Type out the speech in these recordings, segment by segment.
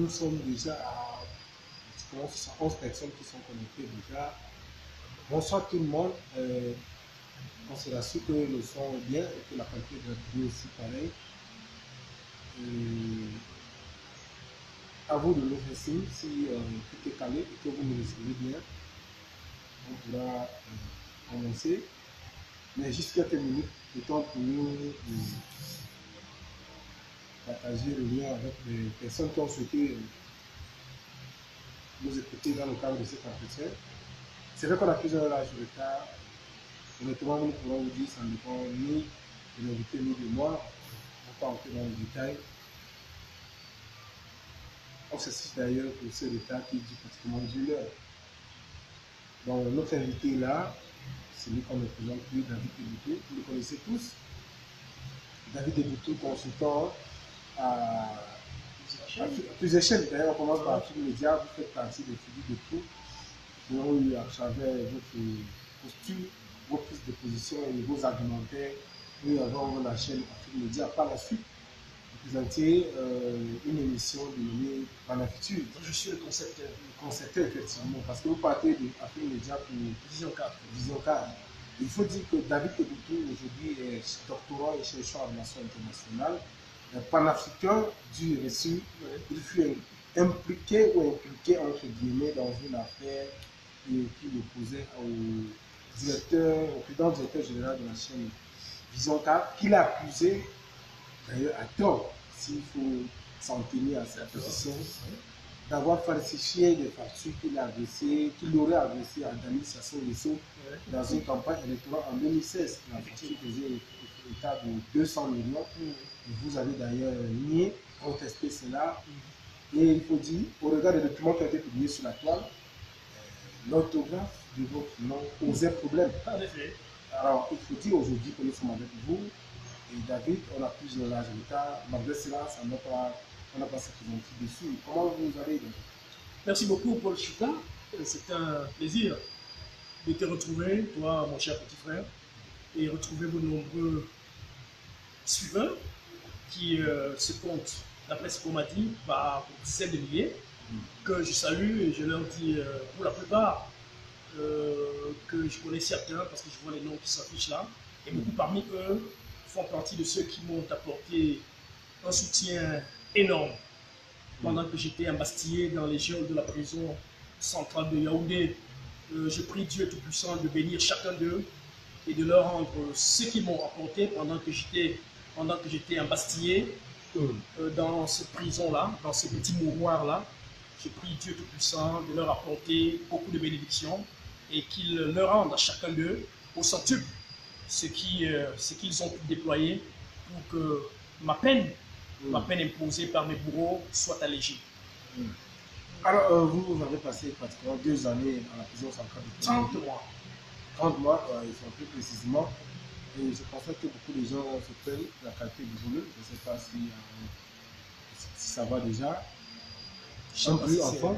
nous sommes déjà à 11 personnes qui sont connectées déjà. Bonsoir tout le monde. On se rassure que le son est bien et que la qualité de la vidéo aussi pareil. À vous de nous faire signe si tout est calé et que vous nous recevez bien. On pourra commencer. Mais juste quelques minutes de temps pour nous partager le lien avec les personnes qui ont souhaité nous écouter dans le cadre de cet entretien. C'est vrai qu'on a plusieurs âges de retard. Honnêtement, nous pourrons vous dire, ça ne dépend ni de l'invité ni de moi. On ne va pas entrer dans le détail. On s'excuse d'ailleurs pour ce retard qui dit pratiquement 1 heure. Donc, notre invité là, c'est lui qu'on ne présente plus, David Eboutou. Vous le connaissez tous. David Eboutou, consultant à plusieurs chaînes. D'ailleurs, on commence par Afrique Média. Vous faites partie des figures de tout. Vous avez eu à travers votre posture, vos prises de position et vos argumentaires. Nous avons la chaîne Afrique Média. Par la suite, vous présentez une émission dénommée Panafuture. Je suis le concepteur. Le concepteur, effectivement, parce que vous partez de Afrique Média pour Vision 4. Vision 4. Il faut dire que David Eboutou, aujourd'hui, est doctorant et chercheur en relations internationales, panafricain du RSU. Il fut impliqué entre guillemets dans une affaire qui l'opposait au président directeur général de la chaîne Vision 4, qu'il a accusé, d'ailleurs à tort, s'il faut s'en tenir à sa position, d'avoir falsifié des factures qu'il aurait adressées à Dani Sassou Nguesso dans une campagne électorale en 2016. La facture faisait état de 200 millions. Et vous avez d'ailleurs nié, contesté cela. Et il faut dire, au regard des documents qui ont été publiés sur la toile, l'orthographe de votre nom posait problème. En effet. Alors, il faut dire aujourd'hui que nous sommes avec vous. Et David, on a plusieurs âges de retard. Malgré cela, on n'a pas se présenter dessus. Comment vous allez? Merci beaucoup, Paul Chouka. C'est un plaisir de te retrouver, toi, mon cher petit frère, et retrouver vos nombreux suivants qui se comptent, d'après ce qu'on m'a dit, par dizaines de milliers, que je salue et je leur dis, pour la plupart, que je connais certains parce que je vois les noms qui s'affichent là, et beaucoup parmi eux font partie de ceux qui m'ont apporté un soutien énorme pendant que j'étais embastillé dans les geôles de la prison centrale de Yaoundé. Je prie Dieu Tout-Puissant de bénir chacun d'eux et de leur rendre ce qu'ils m'ont apporté pendant que j'étais embastillé dans cette prison-là, dans ce petit mouroir-là. Je prie Dieu Tout-Puissant de leur apporter beaucoup de bénédictions et qu'il leur rende à chacun d'eux au centuple ce qu'ils ont pu déployer pour que ma peine imposée par mes bourreaux soit allégée. Alors, vous avez passé pratiquement 2 années à la prison centrale de 30 mois. 30 mois, ils sont plus précisément. Et je pensais que beaucoup de gens se plaignent de la qualité du boulot. Je ne sais pas si ça va déjà. Un bruit en fond,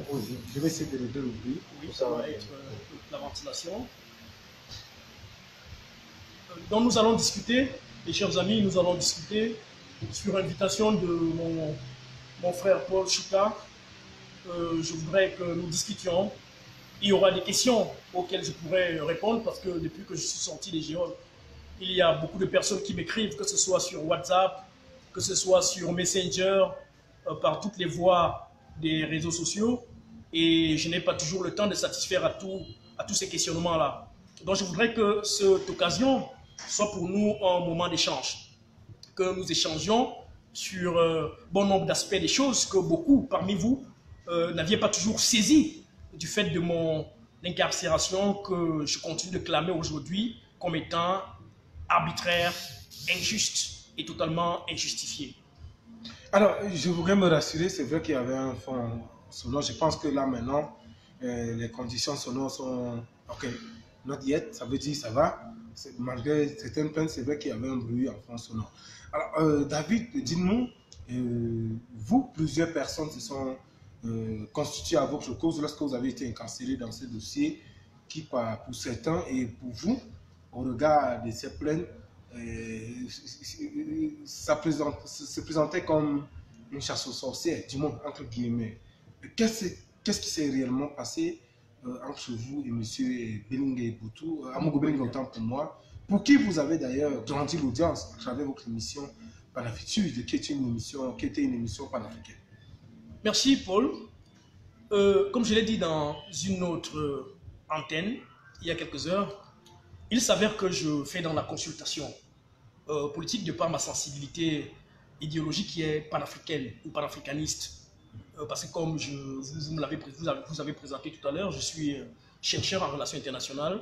je vais essayer de réduire le bruit. Oui, ça va être la ventilation. Donc nous allons discuter, les chers amis, nous allons discuter sur invitation de mon frère Paul Chouka. Je voudrais que nous discutions. Il y aura des questions auxquelles je pourrais répondre parce que depuis que je suis sorti des geôles, il y a beaucoup de personnes qui m'écrivent, que ce soit sur WhatsApp, que ce soit sur Messenger, par toutes les voies des réseaux sociaux. Et je n'ai pas toujours le temps de satisfaire à tous ces questionnements-là. Donc je voudrais que cette occasion soit pour nous un moment d'échange. Que nous échangions sur bon nombre d'aspects des choses que beaucoup parmi vous n'aviez pas toujours saisi du fait de mon incarcération que je continue de clamer aujourd'hui comme étant arbitraire, injuste et totalement injustifiée. Alors, je voudrais me rassurer, c'est vrai qu'il y avait un fond sonore. Je pense que là maintenant, les conditions sonores sont ok. Not yet, ça veut dire ça va. Malgré certaines plaintes, c'est vrai qu'il y avait un bruit en fond sonore. Alors, David, dites-nous, vous, plusieurs personnes se sont constituées à votre cause lorsque vous avez été incarcéré dans ce dossier qui, pour certains et pour vous, au regard de ces plaintes, ça se présentait comme une chasse aux sorcières, du moins entre guillemets. Qu'est-ce qui s'est réellement passé entre vous et M. Belinga Boutou, Amougou Belinga autant pour moi, pour qui vous avez d'ailleurs grandi l'audience à travers votre émission Panafritude, qui était une émission panafricaine. Merci Paul. Comme je l'ai dit dans une autre antenne, il y a quelques heures, il s'avère que je fais dans la consultation politique de par ma sensibilité idéologique qui est panafricaine ou panafricaniste. Parce que comme vous avez présenté tout à l'heure, je suis chercheur en relations internationales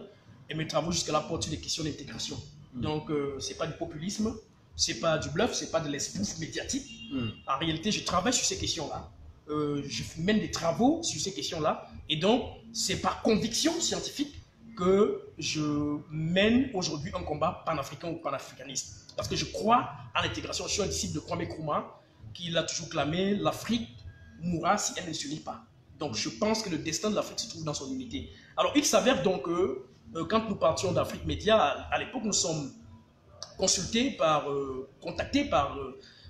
et mes travaux jusque-là portent sur des questions d'intégration. Donc, ce n'est pas du populisme, ce n'est pas du bluff, ce n'est pas de l'espouf médiatique. En réalité, je travaille sur ces questions-là. Je mène des travaux sur ces questions-là. Et donc, c'est par conviction scientifique que je mène aujourd'hui un combat panafricain ou panafricaniste. Parce que je crois à l'intégration. Je suis un disciple de Kwame Nkrumah qui l'a toujours clamé, l'Afrique mourra si elle ne s'unit pas. Donc je pense que le destin de l'Afrique se trouve dans son unité. Alors il s'avère donc que quand nous partions d'Afrique Média, à l'époque nous sommes contactés par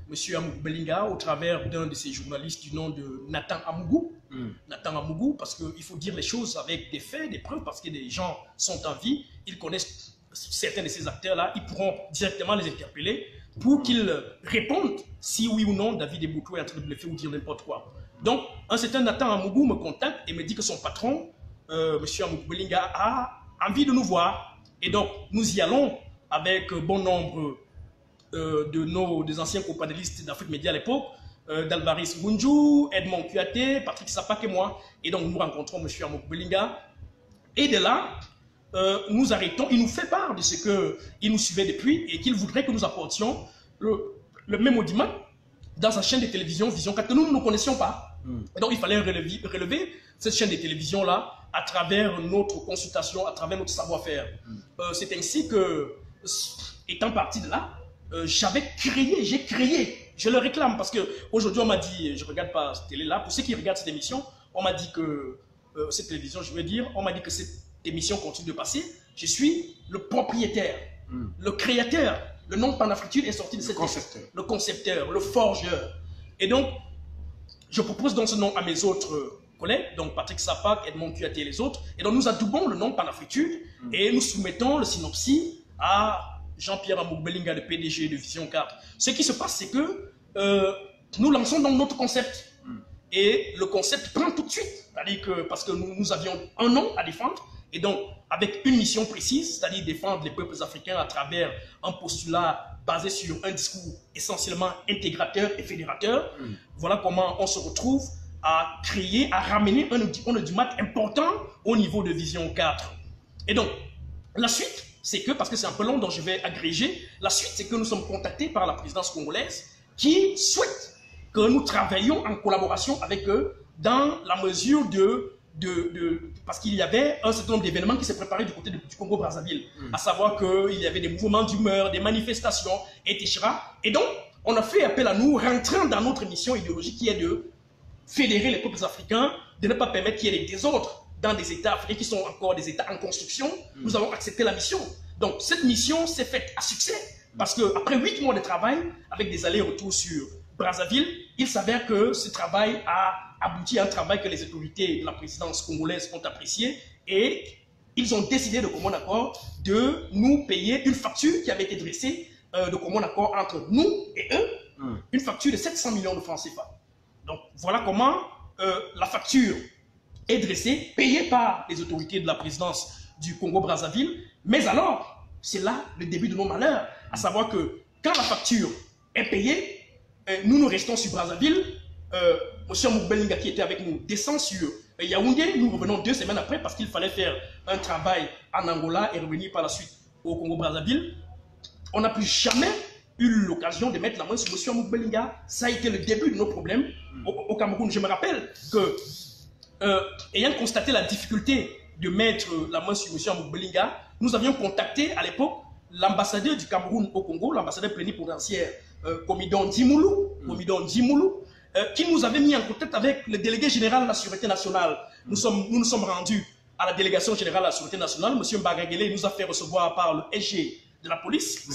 M. Amougou Belinga au travers d'un de ses journalistes du nom de Nathan Amougou. Nathan Amougou, parce qu'il faut dire les choses avec des faits, des preuves, parce que des gens sont en vie, ils connaissent certains de ces acteurs-là, ils pourront directement les interpeller pour qu'ils répondent si oui ou non David Boutou est en train de bluffer ou dire n'importe quoi. Donc, un certain Nathan Amougou me contacte et me dit que son patron, M. Amougou Belinga, a envie de nous voir. Et donc, nous y allons avec bon nombre des anciens co-panélistes d'Afrique Média à l'époque, d'Alvaris Gunju, Edmond Kuaté, Patrick Sapak et moi. Et donc, nous rencontrons M. Amougou Belinga. Et de là, nous arrêtons, il nous fait part de ce qu'il nous suivait depuis et qu'il voudrait que nous apportions le même audimat dans sa chaîne de télévision Vision 4 que nous ne connaissions pas. Et donc il fallait relever cette chaîne de télévision-là à travers notre consultation, à travers notre savoir-faire. C'est ainsi que, étant parti de là, j'ai créé, je le réclame parce qu'aujourd'hui on m'a dit, je ne regarde pas cette télé-là, pour ceux qui regardent cette émission, on m'a dit que, cette télévision je veux dire, on m'a dit que cette émission continue de passer, je suis le propriétaire, le créateur, le nom Panafritude est sorti de cette concepteur. Le concepteur, le forgeur. Et donc, je propose donc ce nom à mes autres collègues, donc Patrick Sapak, Edmond Kuaté et les autres, et donc nous adoubons le nom Panafritude et nous soumettons le synopsis à Jean-Pierre Amougou Belinga, le PDG de Vision 4. Ce qui se passe, c'est que nous lançons donc notre concept. Et le concept prend tout de suite, c'est-à-dire que parce que nous avions un nom à défendre, et donc avec une mission précise, c'est-à-dire défendre les peuples africains à travers un postulat basé sur un discours essentiellement intégrateur et fédérateur. Voilà comment on se retrouve à créer, à ramener un audimat important au niveau de Vision 4. Et donc, la suite, c'est que, parce que c'est un peu long, donc je vais agréger, la suite, c'est que nous sommes contactés par la présidence congolaise qui souhaite que nous travaillions en collaboration avec eux dans la mesure parce qu'il y avait un certain nombre d'événements qui s'est préparé du côté du Congo-Brazzaville, à savoir qu'il y avait des mouvements d'humeur, des manifestations, etc. Et donc, on a fait appel à nous, rentrant dans notre mission idéologique qui est de fédérer les peuples africains, de ne pas permettre qu'il y ait des désordres dans des États africains qui sont encore des États en construction. Nous avons accepté la mission. Donc, cette mission s'est faite à succès, parce qu'après 8 mois de travail, avec des allers-retours sur Brazzaville, il s'avère que ce travail a abouti à un travail que les autorités de la présidence congolaise ont apprécié et ils ont décidé de commun accord de nous payer une facture qui avait été dressée de commun accord entre nous et eux, une facture de 700 millions de francs CFA. Donc voilà comment la facture est dressée, payée par les autorités de la présidence du Congo-Brazzaville. Mais alors, c'est là le début de nos malheurs, à savoir que quand la facture est payée, nous restons sur Brazzaville. Monsieur Amougou Belinga qui était avec nous descend sur Yaoundé. Nous revenons 2 semaines après parce qu'il fallait faire un travail en Angola et revenir par la suite au Congo-Brazzaville. On n'a plus jamais eu l'occasion de mettre la main sur monsieur Amougou Belinga. Ça a été le début de nos problèmes au Cameroun. Je me rappelle que, ayant constaté la difficulté de mettre la main sur monsieur Amougou Belinga, nous avions contacté à l'époque l'ambassadeur du Cameroun au Congo, l'ambassadeur plénipotentiaire Comidon Djimoulou, qui nous avait mis en contact avec le délégué général de la Sûreté nationale. Nous nous sommes rendus à la délégation générale de la Sûreté nationale. M. Mbagagele nous a fait recevoir par le SG de la police.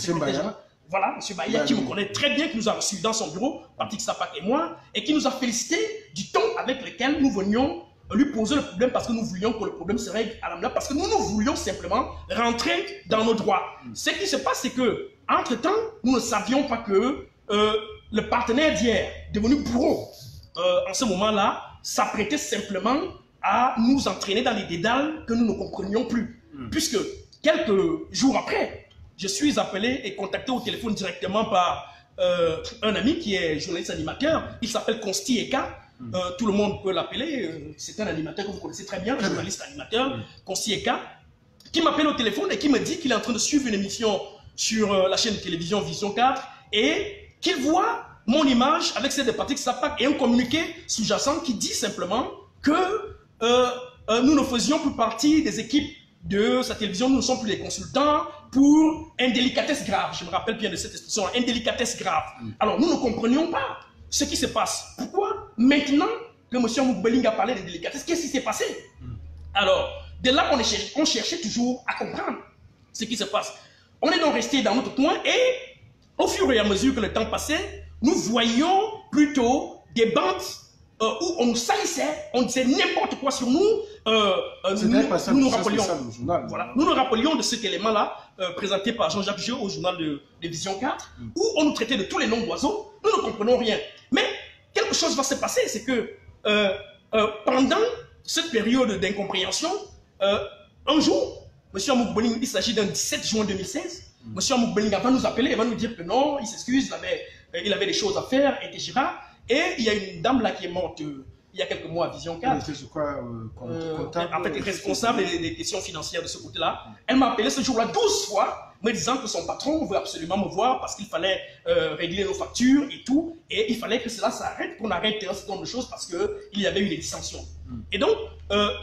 voilà, M. Bahia, qui me connaît très bien, qui nous a reçus dans son bureau, Patrick Sapak et moi, et qui nous a félicité du ton avec lequel nous venions lui poser le problème, parce que nous voulions que le problème se règle à l'amiable, parce que nous voulions simplement rentrer dans nos droits. Ce qui se passe, c'est que, entre-temps, nous ne savions pas que le partenaire d'hier, devenu bourreau, en ce moment-là, s'apprêtait simplement à nous entraîner dans les dédales que nous ne comprenions plus. Puisque, quelques jours après, je suis appelé et contacté au téléphone directement par un ami qui est journaliste animateur. Il s'appelle Consti Eka. Tout le monde peut l'appeler. C'est un animateur que vous connaissez très bien, un journaliste animateur, Consti Eka, qui m'appelle au téléphone et qui me dit qu'il est en train de suivre une émission sur la chaîne de télévision Vision 4 et qu'il voit mon image avec celle de Patrick Sapak et un communiqué sous-jacent qui dit simplement que nous ne faisions plus partie des équipes de sa télévision, nous ne sommes plus les consultants pour indélicatesse grave. Je me rappelle bien de cette expression, indélicatesse grave. Alors, nous ne comprenions pas ce qui se passe. Pourquoi maintenant que M. Moubeling a parlé de délicatesse, qu'est-ce qui s'est passé? Alors, de là, on cherchait toujours à comprendre ce qui se passe. On est donc resté dans notre coin et au fur et à mesure que le temps passait, nous voyions plutôt des bandes où on nous salissait, on disait n'importe quoi sur nous. Nous nous rappelions, voilà, nous nous rappelions de cet élément-là présenté par Jean-Jacques Gio au journal de Vision 4, où on nous traitait de tous les noms d'oiseaux. Nous ne comprenons rien. Mais quelque chose va se passer, c'est que pendant cette période d'incompréhension, un jour, M. Amouk-Boling, il s'agit d'un 17 juin 2016, M. Amouk-Boling va nous appeler, il va nous dire que non, il s'excuse, il avait des choses à faire, etc. Et il y a une dame là qui est morte il y a quelques mois à Vision 4. Je crois, en fait, responsable des questions financières de ce côté-là. Elle m'a appelé ce jour-là 12 fois, me disant que son patron veut absolument me voir parce qu'il fallait régler nos factures et tout. Et il fallait que cela s'arrête, qu'on arrête un certain nombre de choses parce qu'il y avait eu des dissensions. Et donc,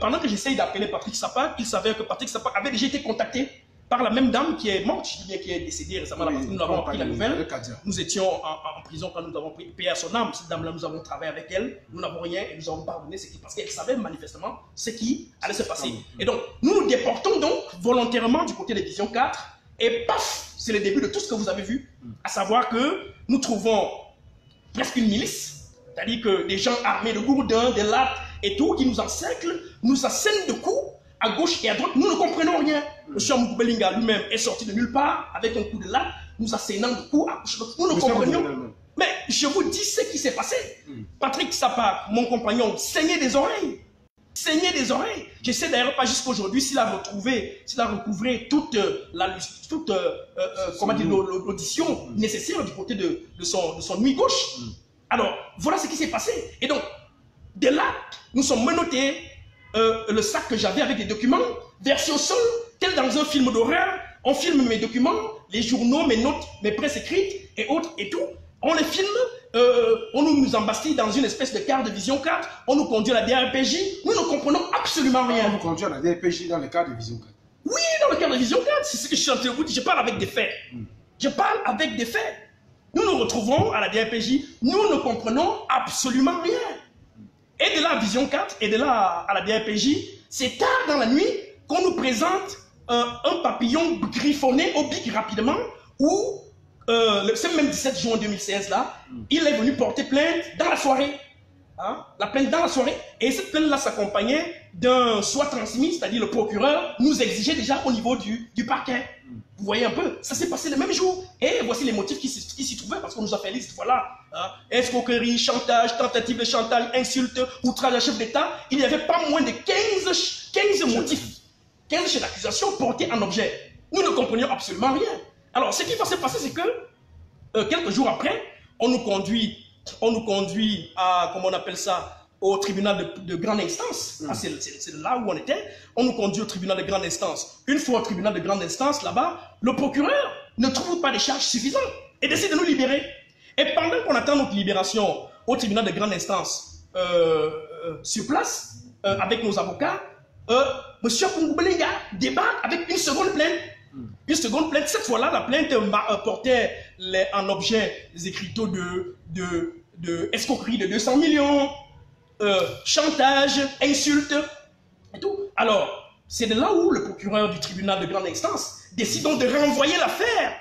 pendant que j'essaye d'appeler Patrick Sapak, il s'avère que Patrick Sapak avait déjà été contacté par la même dame qui est morte, je dis bien qui est décédée récemment, parce que nous avons appris la nouvelle. Nous étions en prison quand nous avons payé à son âme. Cette dame-là, nous avons travaillé avec elle, nous n'avons rien et nous avons pardonné parce qu'elle savait manifestement ce qui allait se passer. Et donc, nous nous déportons donc volontairement du côté de Vision 4 et paf, c'est le début de tout ce que vous avez vu, à savoir que nous trouvons presque une milice, c'est-à-dire que des gens armés de gourdins, de lattes et tout, qui nous encerclent, nous assènent de coups à gauche et à droite, nous ne comprenons rien. M. Amouk-Boling lui-même est sorti de nulle part avec un coup de latte, nous assénant de coups à gauche. Nous ne comprenions. Mais je vous dis ce qui s'est passé. Patrick Sapak, mon compagnon, saignait des oreilles. Saignait des oreilles. Je ne sais d'ailleurs pas jusqu'à aujourd'hui s'il a recouvré toute l'audition nécessaire du côté de son nuit gauche. Alors, voilà ce qui s'est passé. Et donc, de là, nous sommes menottés. Le sac que j'avais avec les documents, versé au sol, tel dans un film d'horreur. On filme mes documents, les journaux, mes notes, mes presses écrites et autres et tout. On les filme, on nous embastille dans une espèce de car de Vision 4, on nous conduit à la DRPJ, nous ne comprenons absolument rien. On nous conduit à la DRPJ dans le cadre de Vision 4. Oui, dans le cadre de Vision 4, c'est ce que je suis en train de vous dire. Je parle avec des faits. Je parle avec des faits. Nous nous retrouvons à la DRPJ, nous ne comprenons absolument rien. Et de là à Vision 4, et de là à la DRPJ, c'est tard dans la nuit qu'on nous présente un papillon griffonné au bic rapidement, où, ce même 17 juin 2016 là, il est venu porter plainte dans la soirée. Hein, la plainte dans la soirée. Et cette plainte-là s'accompagnait d'un soit transmis, c'est-à-dire le procureur nous exigeait déjà au niveau du parquet. Vous voyez un peu, ça s'est passé le même jour. Et voici les motifs qui s'y trouvaient, parce qu'on nous a fait liste, voilà. Hein, escroquerie, chantage, tentative de chantage, insulte, outrage à chef d'État. Il n'y avait pas moins de 15 motifs, 15 chefs d'accusation portés en objet. Nous ne comprenions absolument rien. Alors, ce qui va se passer, c'est que, quelques jours après, on nous conduit à, comment on appelle ça, au tribunal de grande instance. Ah, c'est là où on était. On nous conduit au tribunal de grande instance. Une fois au tribunal de grande instance, là-bas, le procureur ne trouve pas de charges suffisantes et décide de nous libérer. Et pendant qu'on attend notre libération au tribunal de grande instance, sur place, avec nos avocats, M. Amouk-Boling débarque avec une seconde plainte. Une seconde plainte. Cette fois-là, la plainte portait en objet des écriteaux de escroquerie de 200 millions, chantage, insulte, et tout. Alors, c'est de là où le procureur du tribunal de grande instance décide donc de renvoyer l'affaire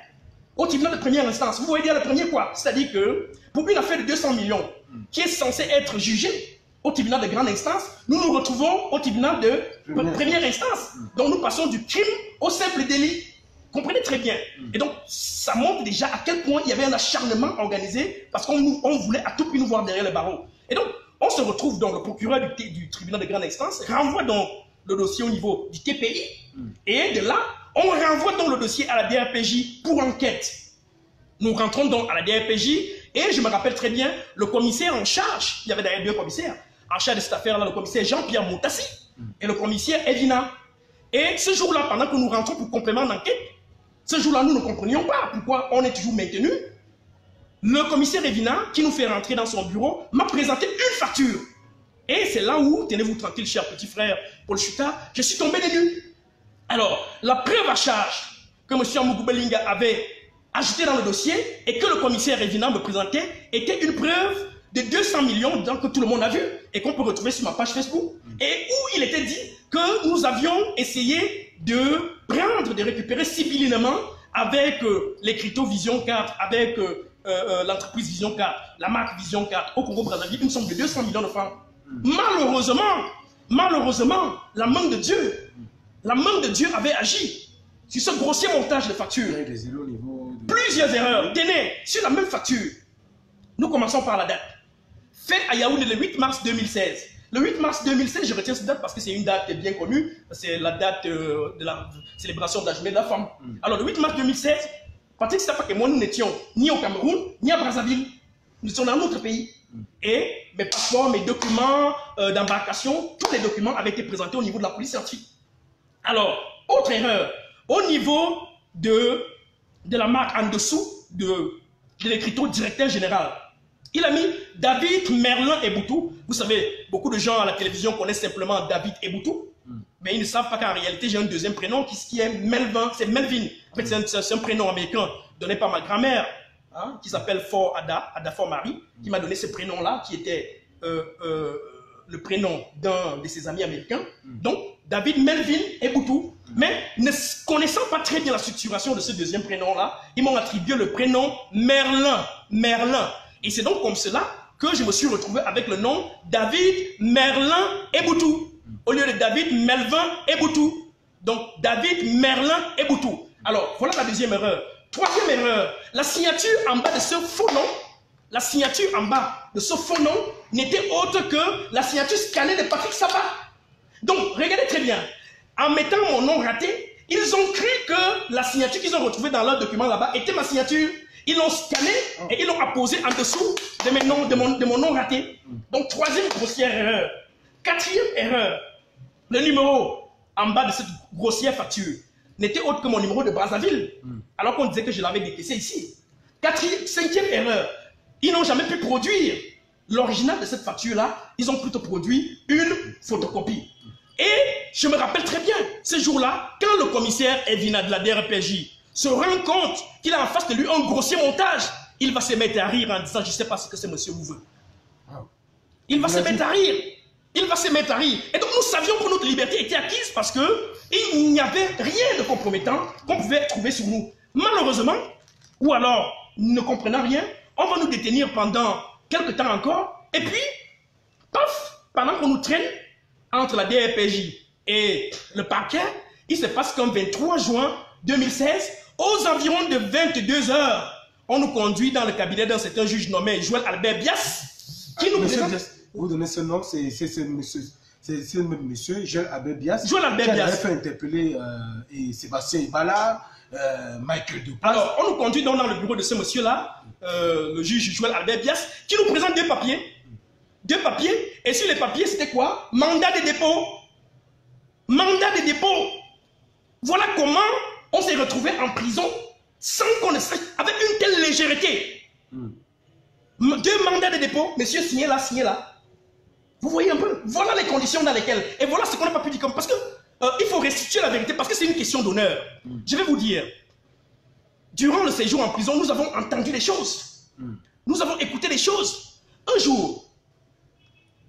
au tribunal de première instance. Vous voyez dire le premier quoi? C'est-à-dire que pour une affaire de 200 millions qui est censée être jugée au tribunal de grande instance, nous nous retrouvons au tribunal de première instance. Donc nous passons du crime au simple délit. Comprenez très bien. Et donc ça montre déjà à quel point il y avait un acharnement organisé parce qu'on voulait à tout prix nous voir derrière le barreau. Et donc on se retrouve donc le procureur du tribunal de grande instance renvoie donc le dossier au niveau du TPI et de là on renvoie donc le dossier à la DRPJ pour enquête. Nous rentrons donc à la DRPJ et je me rappelle très bien le commissaire en charge, il y avait d'ailleurs 2 commissaires en charge de cette affaire-là, le commissaire Jean-Pierre Moutassi et le commissaire Evina. Et ce jour-là, pendant que nous rentrons pour complément d'enquête, ce jour-là, nous ne comprenions pas pourquoi on est toujours maintenu. Le commissaire Evina, qui nous fait rentrer dans son bureau, m'a présenté une facture. Et c'est là où, tenez-vous tranquille, cher petit frère Paul Chuta, je suis tombé des nues. Alors, la preuve à charge que M. Amugoubelinga avait ajoutée dans le dossier et que le commissaire Evina me présentait était une preuve de 200 millions que tout le monde a vu et qu'on peut retrouver sur ma page Facebook. Et où il était dit que nous avions essayé de prendre, de récupérer sibyllinement avec les crypto Vision 4, avec l'entreprise Vision 4, la marque Vision 4 au Congo-Brazzaville, une somme de 200 millions de francs. Malheureusement, la main de Dieu avait agi sur ce grossier montage de factures. Plusieurs erreurs. Tenez, sur la même facture, nous commençons par la date. Fait à Yaoundé le 8 mars 2016. Le 8 mars 2016, je retiens cette date parce que c'est une date bien connue. C'est la date de la célébration de la journée de la femme. Alors, le 8 mars 2016, Patrick Stapak et moi, nous n'étions ni au Cameroun, ni à Brazzaville. Nous étions dans un autre pays. Et mes passeports, mes documents d'embarcation, tous les documents avaient été présentés au niveau de la police scientifique. Alors, autre erreur, au niveau de la marque en dessous de l'écriture directeur général. Il a mis David Merlin Eboutou. Vous savez, beaucoup de gens à la télévision connaissent simplement David Eboutou. Mais ils ne savent pas qu'en réalité, j'ai un deuxième prénom qui est Melvin. C'est Melvin. En fait, c'est un prénom américain donné par ma grand-mère, hein, qui s'appelle Fort Ada Fort Marie, qui m'a donné ce prénom-là, qui était le prénom d'un de ses amis américains. Donc, David Melvin Eboutou. Mais ne connaissant pas très bien la structuration de ce deuxième prénom-là, ils m'ont attribué le prénom Merlin. Et c'est donc comme cela que je me suis retrouvé avec le nom David Merlin Eboutou, au lieu de David Melvin Eboutou. Donc David Merlin Eboutou. Alors voilà la deuxième erreur. Troisième erreur, la signature en bas de ce faux nom, n'était autre que la signature scannée de Patrick Saba. Donc regardez très bien, en mettant mon nom raté, ils ont cru que la signature qu'ils ont retrouvée dans leur document là-bas était ma signature. Ils l'ont scanné et ils l'ont apposé en dessous de mon nom raté. Donc, troisième grossière erreur. Quatrième erreur. Le numéro en bas de cette grossière facture n'était autre que mon numéro de Brazzaville. Alors qu'on disait que je l'avais décaissé ici. Cinquième erreur. Ils n'ont jamais pu produire l'original de cette facture-là. Ils ont plutôt produit une photocopie. Et je me rappelle très bien, ce jour-là, quand le commissaire Evina de la DRPJ se rend compte qu'il a en face de lui un grossier montage, il va se mettre à rire en disant « Je ne sais pas ce que ce monsieur vous veut. » Il va se mettre à rire. Et donc nous savions que notre liberté était acquise parce qu'il n'y avait rien de compromettant qu'on pouvait trouver sur nous. Malheureusement, ou alors, ne comprenant rien, on va nous détenir pendant quelques temps encore. Et puis, paf, pendant qu'on nous traîne entre la DRPJ et le parquet, il se passe qu'en 23 juin 2016, aux environs de 22 h, on nous conduit dans le cabinet d'un certain juge nommé Joël Albert Bias, qui nous présente... Vous donnez ce nom, c'est le même monsieur, Joël Albert Bias, Joël Albert Bias, qui avait fait interpeller Sébastien Ibala, Michael Dupas. Alors, on nous conduit donc dans le bureau de ce monsieur-là, le juge Joël Albert Bias, qui nous présente deux papiers. Et sur les papiers, c'était quoi? Mandat de dépôt. Voilà comment on s'est retrouvé en prison sans qu'on ne sache, avec une telle légèreté. 2 mandats de dépôt, monsieur signé là. Vous voyez un peu? Voilà les conditions dans lesquelles. Et voilà ce qu'on n'a pas pu dire comme. Parce que il faut restituer la vérité, parce que c'est une question d'honneur. Je vais vous dire, durant le séjour en prison, nous avons entendu des choses. Nous avons écouté des choses. Un jour,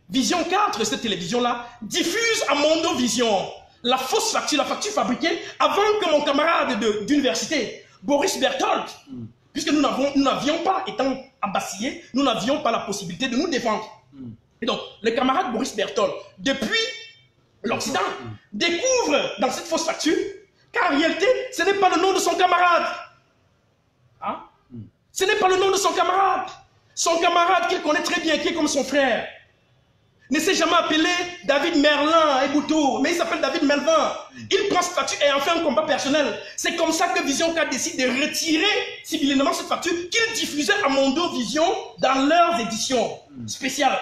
Vision 4, cette télévision-là, diffuse à Mondo Vision la fausse facture, la facture fabriquée, avant que mon camarade d'université Boris Berthold, puisque nous n'avions pas, étant abassillés, nous n'avions pas la possibilité de nous défendre. Et donc, le camarade Boris Berthold, depuis l'Occident, découvre dans cette fausse facture qu'en réalité, ce n'est pas le nom de son camarade. Hein? Ce n'est pas le nom de son camarade. Son camarade qu'il connaît très bien, qui est comme son frère, ne s'est jamais appelé David Merlin et Boutou, mais il s'appelle David Melvin. Il prend cette facture et en fait un combat personnel. C'est comme ça que Vision 4 décide de retirer civilement cette facture qu'ils diffusaient à Mondo Vision dans leurs éditions spéciales.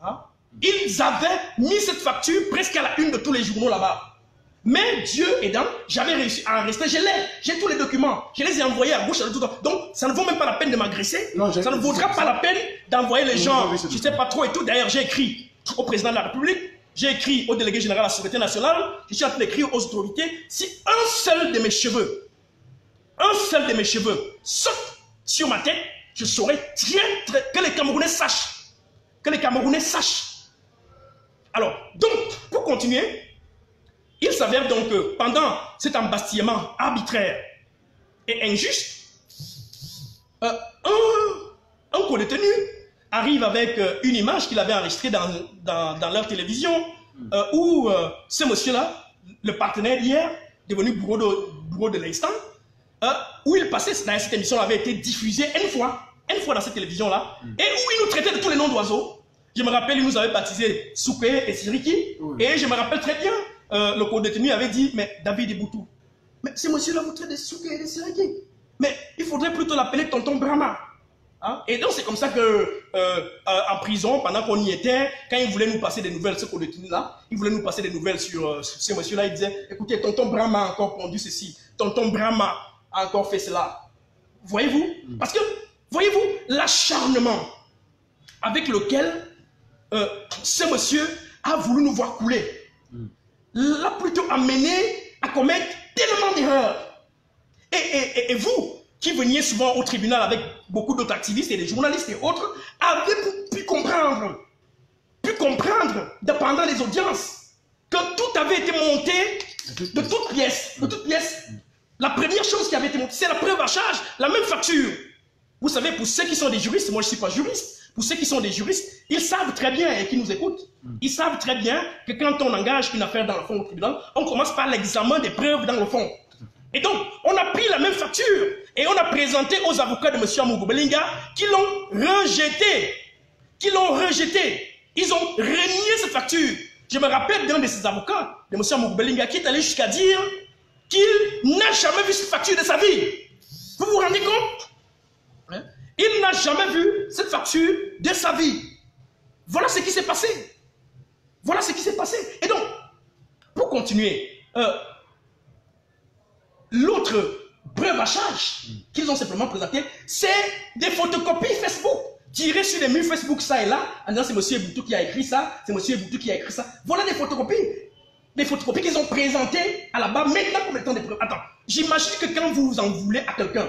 Hein? Ils avaient mis cette facture presque à la une de tous les journaux là-bas. Mais Dieu aidant, j'avais réussi à en rester. J'ai tous les documents. Je les ai envoyés à gauche, à tout. Donc, ça ne vaut même pas la peine de m'agresser. Ça ne vaudra pas la peine d'envoyer les gens. Je ne sais pas trop et tout. D'ailleurs, j'ai écrit au président de la République. J'ai écrit au délégué général de la Sécurité nationale. Je suis en train d'écrire aux autorités. Si un seul de mes cheveux saute sur ma tête, je saurais que les Camerounais sachent. Que les Camerounais sachent. Alors, donc, pour continuer, il s'avère donc que pendant cet embastillement arbitraire et injuste, un co-détenu arrive avec une image qu'il avait enregistrée dans leur télévision où ce monsieur-là, le partenaire d'hier, devenu bourreau de l'instant, où il passait, cette émission avait été diffusée une fois dans cette télévision-là, et où il nous traitait de tous les noms d'oiseaux. Je me rappelle, il nous avait baptisé Souké et Siriki, et je me rappelle très bien, le co-détenu avait dit, mais David Boutou, mais ce monsieur-là vous traite de Souké et de Siriki, mais il faudrait plutôt l'appeler Tonton Brahma. Hein? Et donc c'est comme ça que en prison, pendant qu'on y était, quand il voulait nous passer des nouvelles, ce co-détenu-là, il voulait nous passer des nouvelles sur ce monsieur-là, il disait, écoutez, Tonton Brahma a encore pondu ceci, Tonton Brahma a encore fait cela. Voyez-vous? Parce que, voyez-vous, l'acharnement avec lequel ce monsieur a voulu nous voir couler, l'a plutôt amené à commettre tellement d'erreurs. Et vous, qui veniez souvent au tribunal avec beaucoup d'autres activistes et des journalistes et autres, avez pu comprendre, pendant les audiences, que tout avait été monté de toutes pièces. La première chose qui avait été montée, c'est la preuve à charge, la même facture. Vous savez, pour ceux qui sont des juristes, moi je ne suis pas juriste, pour ceux qui sont des juristes, ils savent très bien, et qui nous écoutent, ils savent très bien que quand on engage une affaire dans le fond au tribunal, on commence par l'examen des preuves dans le fond. Et donc, on a pris la même facture et on a présenté aux avocats de M. Amougou Belinga qui l'ont rejeté. Ils ont renié cette facture. Je me rappelle d'un de ces avocats, de M. Amougou Belinga, qui est allé jusqu'à dire qu'il n'a jamais vu cette facture de sa vie. Vous vous rendez compte? Il n'a jamais vu cette facture de sa vie. Voilà ce qui s'est passé. Et donc, pour continuer, l'autre preuve à charge qu'ils ont simplement présentée, c'est des photocopies Facebook tirées sur les murs Facebook, ça et là, en disant c'est M. Boutou qui a écrit ça, c'est M. Boutou qui a écrit ça. Voilà des photocopies. Des photocopies qu'ils ont présentées à la barre maintenant comme étant des preuves. Attends, j'imagine que quand vous en voulez à quelqu'un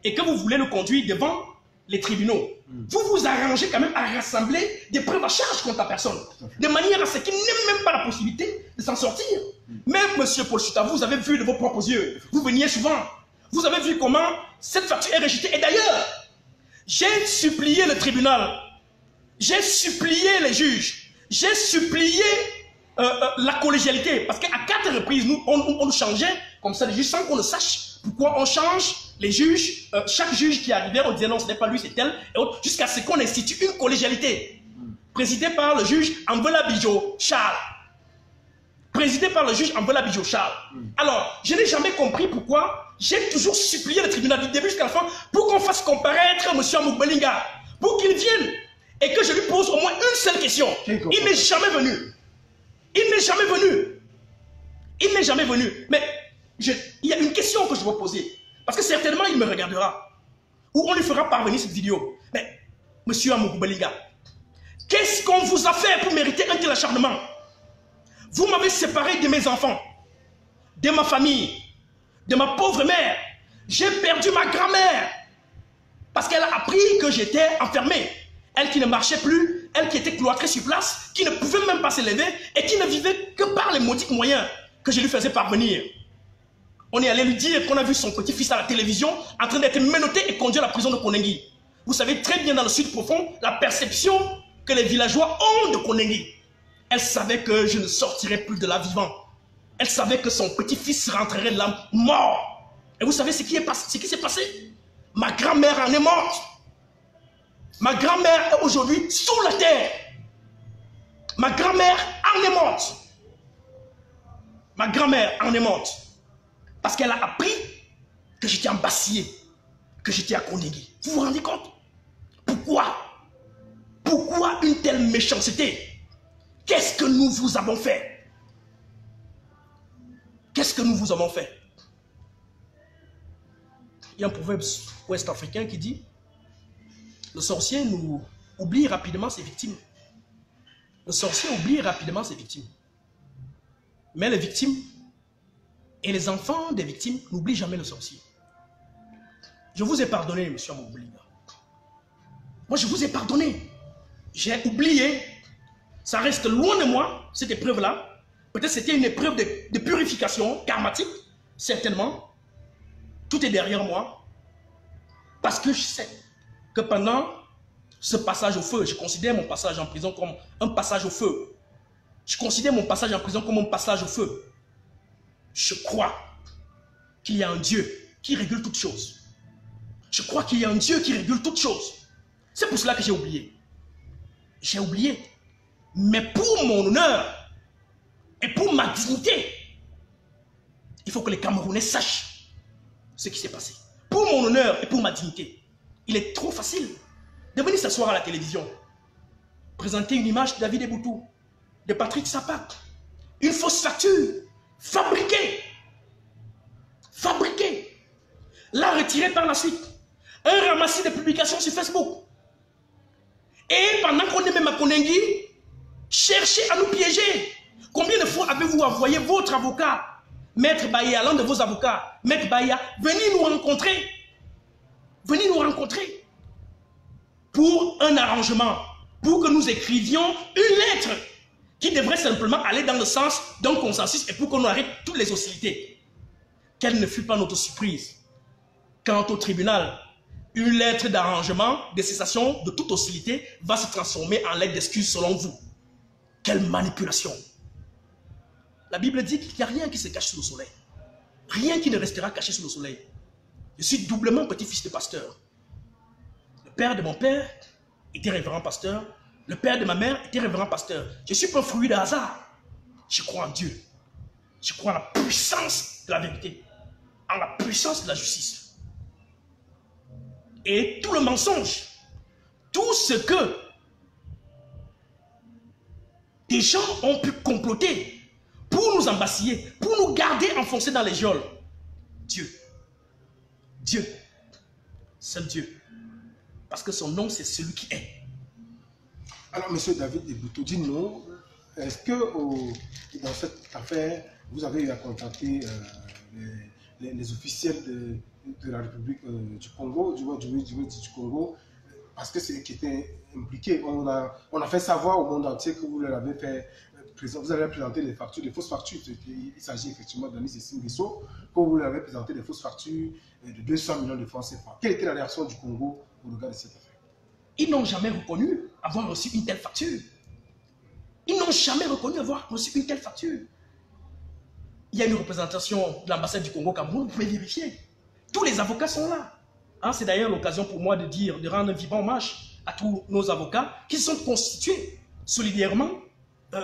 et que vous voulez le conduire devant les tribunaux, vous vous arrangez quand même à rassembler des preuves à charge contre la personne, de manière à ce qu'il n'ait même pas la possibilité de s'en sortir. Même M. Paul Chuta, vous avez vu de vos propres yeux, vous veniez souvent, vous avez vu comment cette facture est rejetée. Et d'ailleurs, j'ai supplié le tribunal, j'ai supplié les juges, j'ai supplié la collégialité, parce qu'à 4 reprises, on nous changeait comme ça les juges sans qu'on ne sache pourquoi on change les juges. Chaque juge qui arrivait, on disait non, ce n'est pas lui, c'est elle, jusqu'à ce qu'on institue une collégialité, présidée par le juge Ambola Bijo Charles. Alors, je n'ai jamais compris pourquoi j'ai toujours supplié le tribunal du début jusqu'à la fin pour qu'on fasse comparaître M. Amougou Belinga, pour qu'il vienne et que je lui pose au moins une seule question. Il n'est jamais venu. Mais il y a une question que je vais poser. Parce que certainement, il me regardera. Ou on lui fera parvenir cette vidéo. Mais, M. Amougou Belinga, qu'est-ce qu'on vous a fait pour mériter un tel acharnement? Vous m'avez séparé de mes enfants, de ma famille, de ma pauvre mère. J'ai perdu ma grand-mère. Parce qu'elle a appris que j'étais enfermé. Elle qui ne marchait plus, elle qui était cloîtrée sur place, qui ne pouvait même pas se lever et qui ne vivait que par les maudits moyens que je lui faisais parvenir. On est allé lui dire qu'on a vu son petit-fils à la télévision en train d'être menotté et conduit à la prison de Konengi. Vous savez très bien dans le sud profond la perception que les villageois ont de Konengi. Elle savait que je ne sortirais plus de là vivant. Elle savait que son petit-fils rentrerait de là mort. Et vous savez ce qui s'est passé? Ma grand-mère en est morte. Ma grand-mère est aujourd'hui sous la terre. Ma grand-mère en est morte. Ma grand-mère en est morte. Parce qu'elle a appris que j'étais en Bassier, que j'étais à Konengi. Vous vous rendez compte? Pourquoi? Pourquoi une telle méchanceté? Qu'est-ce que nous vous avons fait? Qu'est-ce que nous vous avons fait? Il y a un proverbe ouest-africain qui dit: le sorcier nous oublie rapidement ses victimes. Le sorcier oublie rapidement ses victimes. Mais les victimes et les enfants des victimes n'oublient jamais le sorcier. Je vous ai pardonné, monsieur Amoboulinga. Moi, je vous ai pardonné. J'ai oublié. Ça reste loin de moi, cette épreuve-là. Peut-être c'était une épreuve de purification karmatique, certainement. Tout est derrière moi. Parce que je sais que pendant ce passage au feu, je considère mon passage en prison comme un passage au feu. Je considère mon passage en prison comme un passage au feu. Je crois qu'il y a un Dieu qui régule toutes choses. Je crois qu'il y a un Dieu qui régule toutes choses. C'est pour cela que j'ai oublié. J'ai oublié. Mais pour mon honneur et pour ma dignité, il faut que les Camerounais sachent ce qui s'est passé. Pour mon honneur et pour ma dignité, il est trop facile de venir s'asseoir à la télévision, présenter une image de David Eboutou, de Patrick Sapak, une fausse facture, fabriquée, la retirer par la suite, un ramassis de publications sur Facebook. Et pendant qu'on est même à Konengi, cherchez à nous piéger. Combien de fois avez-vous envoyé votre avocat, Maître Bahia, l'un de vos avocats, Maître Bahia, venez nous rencontrer. Venez nous rencontrer pour un arrangement, pour que nous écrivions une lettre qui devrait simplement aller dans le sens d'un consensus et pour qu'on arrête toutes les hostilités. Quelle ne fut pas notre surprise quand au tribunal, une lettre d'arrangement, de cessation de toute hostilité va se transformer en lettre d'excuse selon vous. Quelle manipulation! La Bible dit qu'il n'y a rien qui se cache sous le soleil. Rien qui ne restera caché sous le soleil. Je suis doublement petit-fils de pasteur. Le père de mon père était révérend pasteur. Le père de ma mère était révérend pasteur. Je ne suis pas un fruit de hasard. Je crois en Dieu. Je crois en la puissance de la vérité. En la puissance de la justice. Et tout le mensonge, tout ce que des gens ont pu comploter pour nous embasiller, pour nous garder enfoncés dans les geôles. Dieu, seul Dieu. Parce que son nom, c'est celui qui est. Alors, monsieur David Eboutou, dis-nous, est-ce que dans cette affaire, vous avez eu à contacter les officiels de la République du Congo, du Congo, parce que c'est eux qui étaient impliqués. On a fait savoir au monde entier que vous leur avez fait vous avez présenté des factures, des fausses factures. Il s'agit effectivement d'Anis et Singesso, que vous leur avez présenté des fausses factures de 200 millions de francs CFA. Quelle était la réaction du Congo au regard de cette affaire? Ils n'ont jamais reconnu avoir reçu une telle facture. Ils n'ont jamais reconnu avoir reçu une telle facture. Il y a une représentation de l'ambassade du Congo au Cameroun, vous pouvez vérifier. Tous les avocats sont là. Hein, c'est d'ailleurs l'occasion pour moi de rendre un vibrant hommage à tous nos avocats qui se sont constitués solidairement,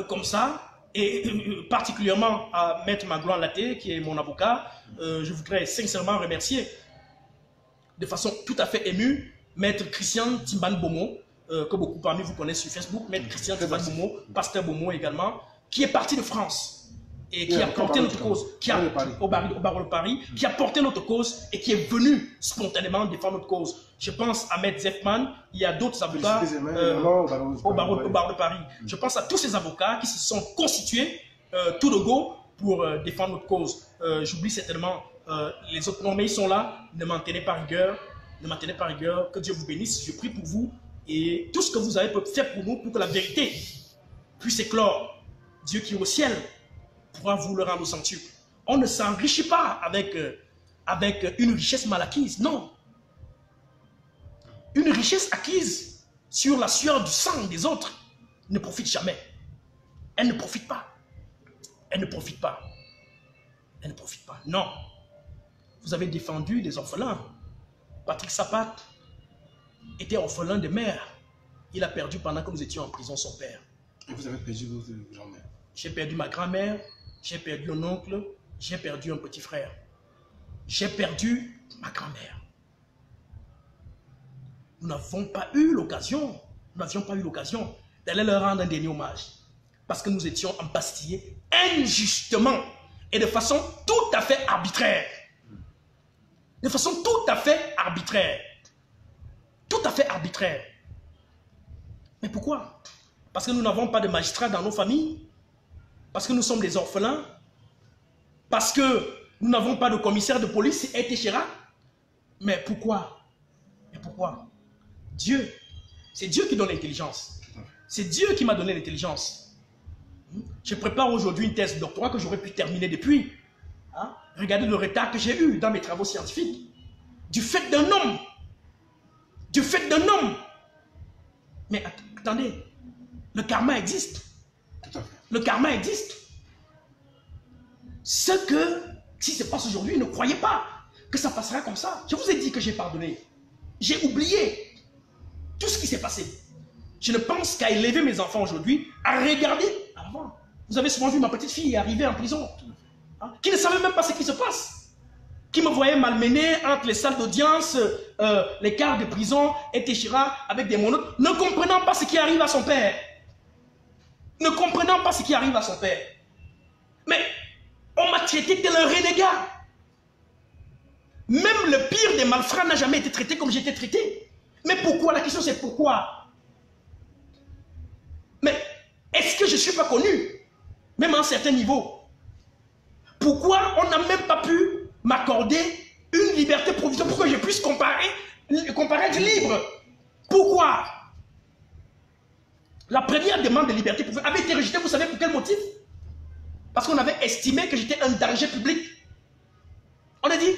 comme ça, et particulièrement à Maître Magloire Laté, qui est mon avocat. Je voudrais sincèrement remercier de façon tout à fait émue Maître Christian Timban Bomo, que beaucoup parmi vous connaissent sur Facebook, Maître Christian Timban Bomo, Pasteur Bomo également, qui est parti de France et qui a porté notre cause, au barreau de Paris, qui a porté notre cause et qui est venu spontanément défendre notre cause. Je pense à Maître Zefman, il y a d'autres avocats au barreau de Paris. Je pense à tous ces avocats qui se sont constitués tout de go pour défendre notre cause. J'oublie certainement les autres noms, mais ils sont là. Ne m'en tenez pas rigueur. Ne m'en tenez pas rigueur. Que Dieu vous bénisse. Je prie pour vous et tout ce que vous avez fait pour nous, pour que la vérité puisse éclore. Dieu qui est au ciel pourra vous le rendre au centuple. On ne s'enrichit pas avec une richesse mal acquise, non. Une richesse acquise sur la sueur du sang des autres ne profite jamais. Elle ne profite pas. Elle ne profite pas. Elle ne profite pas. Non. Vous avez défendu des orphelins. Patrick Sapat était orphelin de mère. Il a perdu pendant que nous étions en prison son père. Et vous avez perdu votre grand-mère? J'ai perdu ma grand-mère, j'ai perdu un oncle, j'ai perdu un petit frère. J'ai perdu ma grand-mère. Nous n'avons pas eu l'occasion, nous n'avions pas eu l'occasion d'aller leur rendre un dernier hommage. Parce que nous étions embastillés injustement et de façon tout à fait arbitraire. De façon tout à fait arbitraire. Tout à fait arbitraire. Mais pourquoi? Parce que nous n'avons pas de magistrats dans nos familles. Parce que nous sommes des orphelins. Parce que nous n'avons pas de commissaire de police et Téchéra. Mais pourquoi? Mais pourquoi? Dieu. C'est Dieu qui donne l'intelligence. C'est Dieu qui m'a donné l'intelligence. Je prépare aujourd'hui une thèse de doctorat que j'aurais pu terminer depuis. Hein? Regardez le retard que j'ai eu dans mes travaux scientifiques. Du fait d'un homme. Du fait d'un homme. Mais attendez, le karma existe. Tout à fait. Le karma existe. Ce que, si ça passe aujourd'hui, ne croyez pas que ça passera comme ça. Je vous ai dit que j'ai pardonné. J'ai oublié tout ce qui s'est passé. Je ne pense qu'à élever mes enfants aujourd'hui, à regarder avant. Vous avez souvent vu ma petite fille arriver en prison, hein, qui ne savait même pas ce qui se passe, qui me voyait malmené entre les salles d'audience, les quarts de prison et Téchéra avec des monotes, ne comprenant pas ce qui arrive à son père. Ne comprenant pas ce qui arrive à son père. Mais on m'a traité tel un renégat. Même le pire des malfrats n'a jamais été traité comme j'ai été traité. Mais pourquoi? La question c'est pourquoi? Mais est-ce que je ne suis pas connu? Même à un certain niveau. Pourquoi on n'a même pas pu m'accorder une liberté provisoire pour que je puisse comparer du libre? Pourquoi? La première demande de liberté provisoire avait été rejetée, vous savez pour quel motif? Parce qu'on avait estimé que j'étais un danger public. On a dit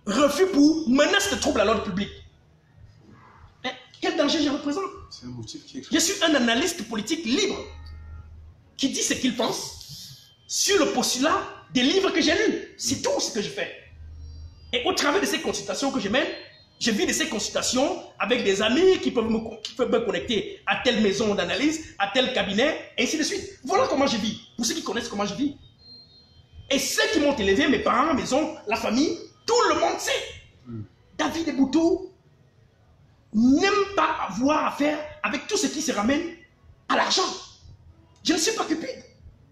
refus pour menace de trouble à l'ordre public. Mais quel danger je représente? C'est un motif qui est... Je suis un analyste politique libre qui dit ce qu'il pense sur le postulat des livres que j'ai lus. C'est tout ce que je fais. Et au travers de ces consultations que je mène, je vis de ces consultations avec des amis qui peuvent me connecter à telle maison d'analyse, à tel cabinet, et ainsi de suite. Voilà comment je vis. Pour ceux qui connaissent comment je vis. Et ceux qui m'ont élevé, mes parents, la maison, la famille, tout le monde sait. David Eboutou n'aime pas avoir affaire avec tout ce qui se ramène à l'argent. Je ne suis pas cupide.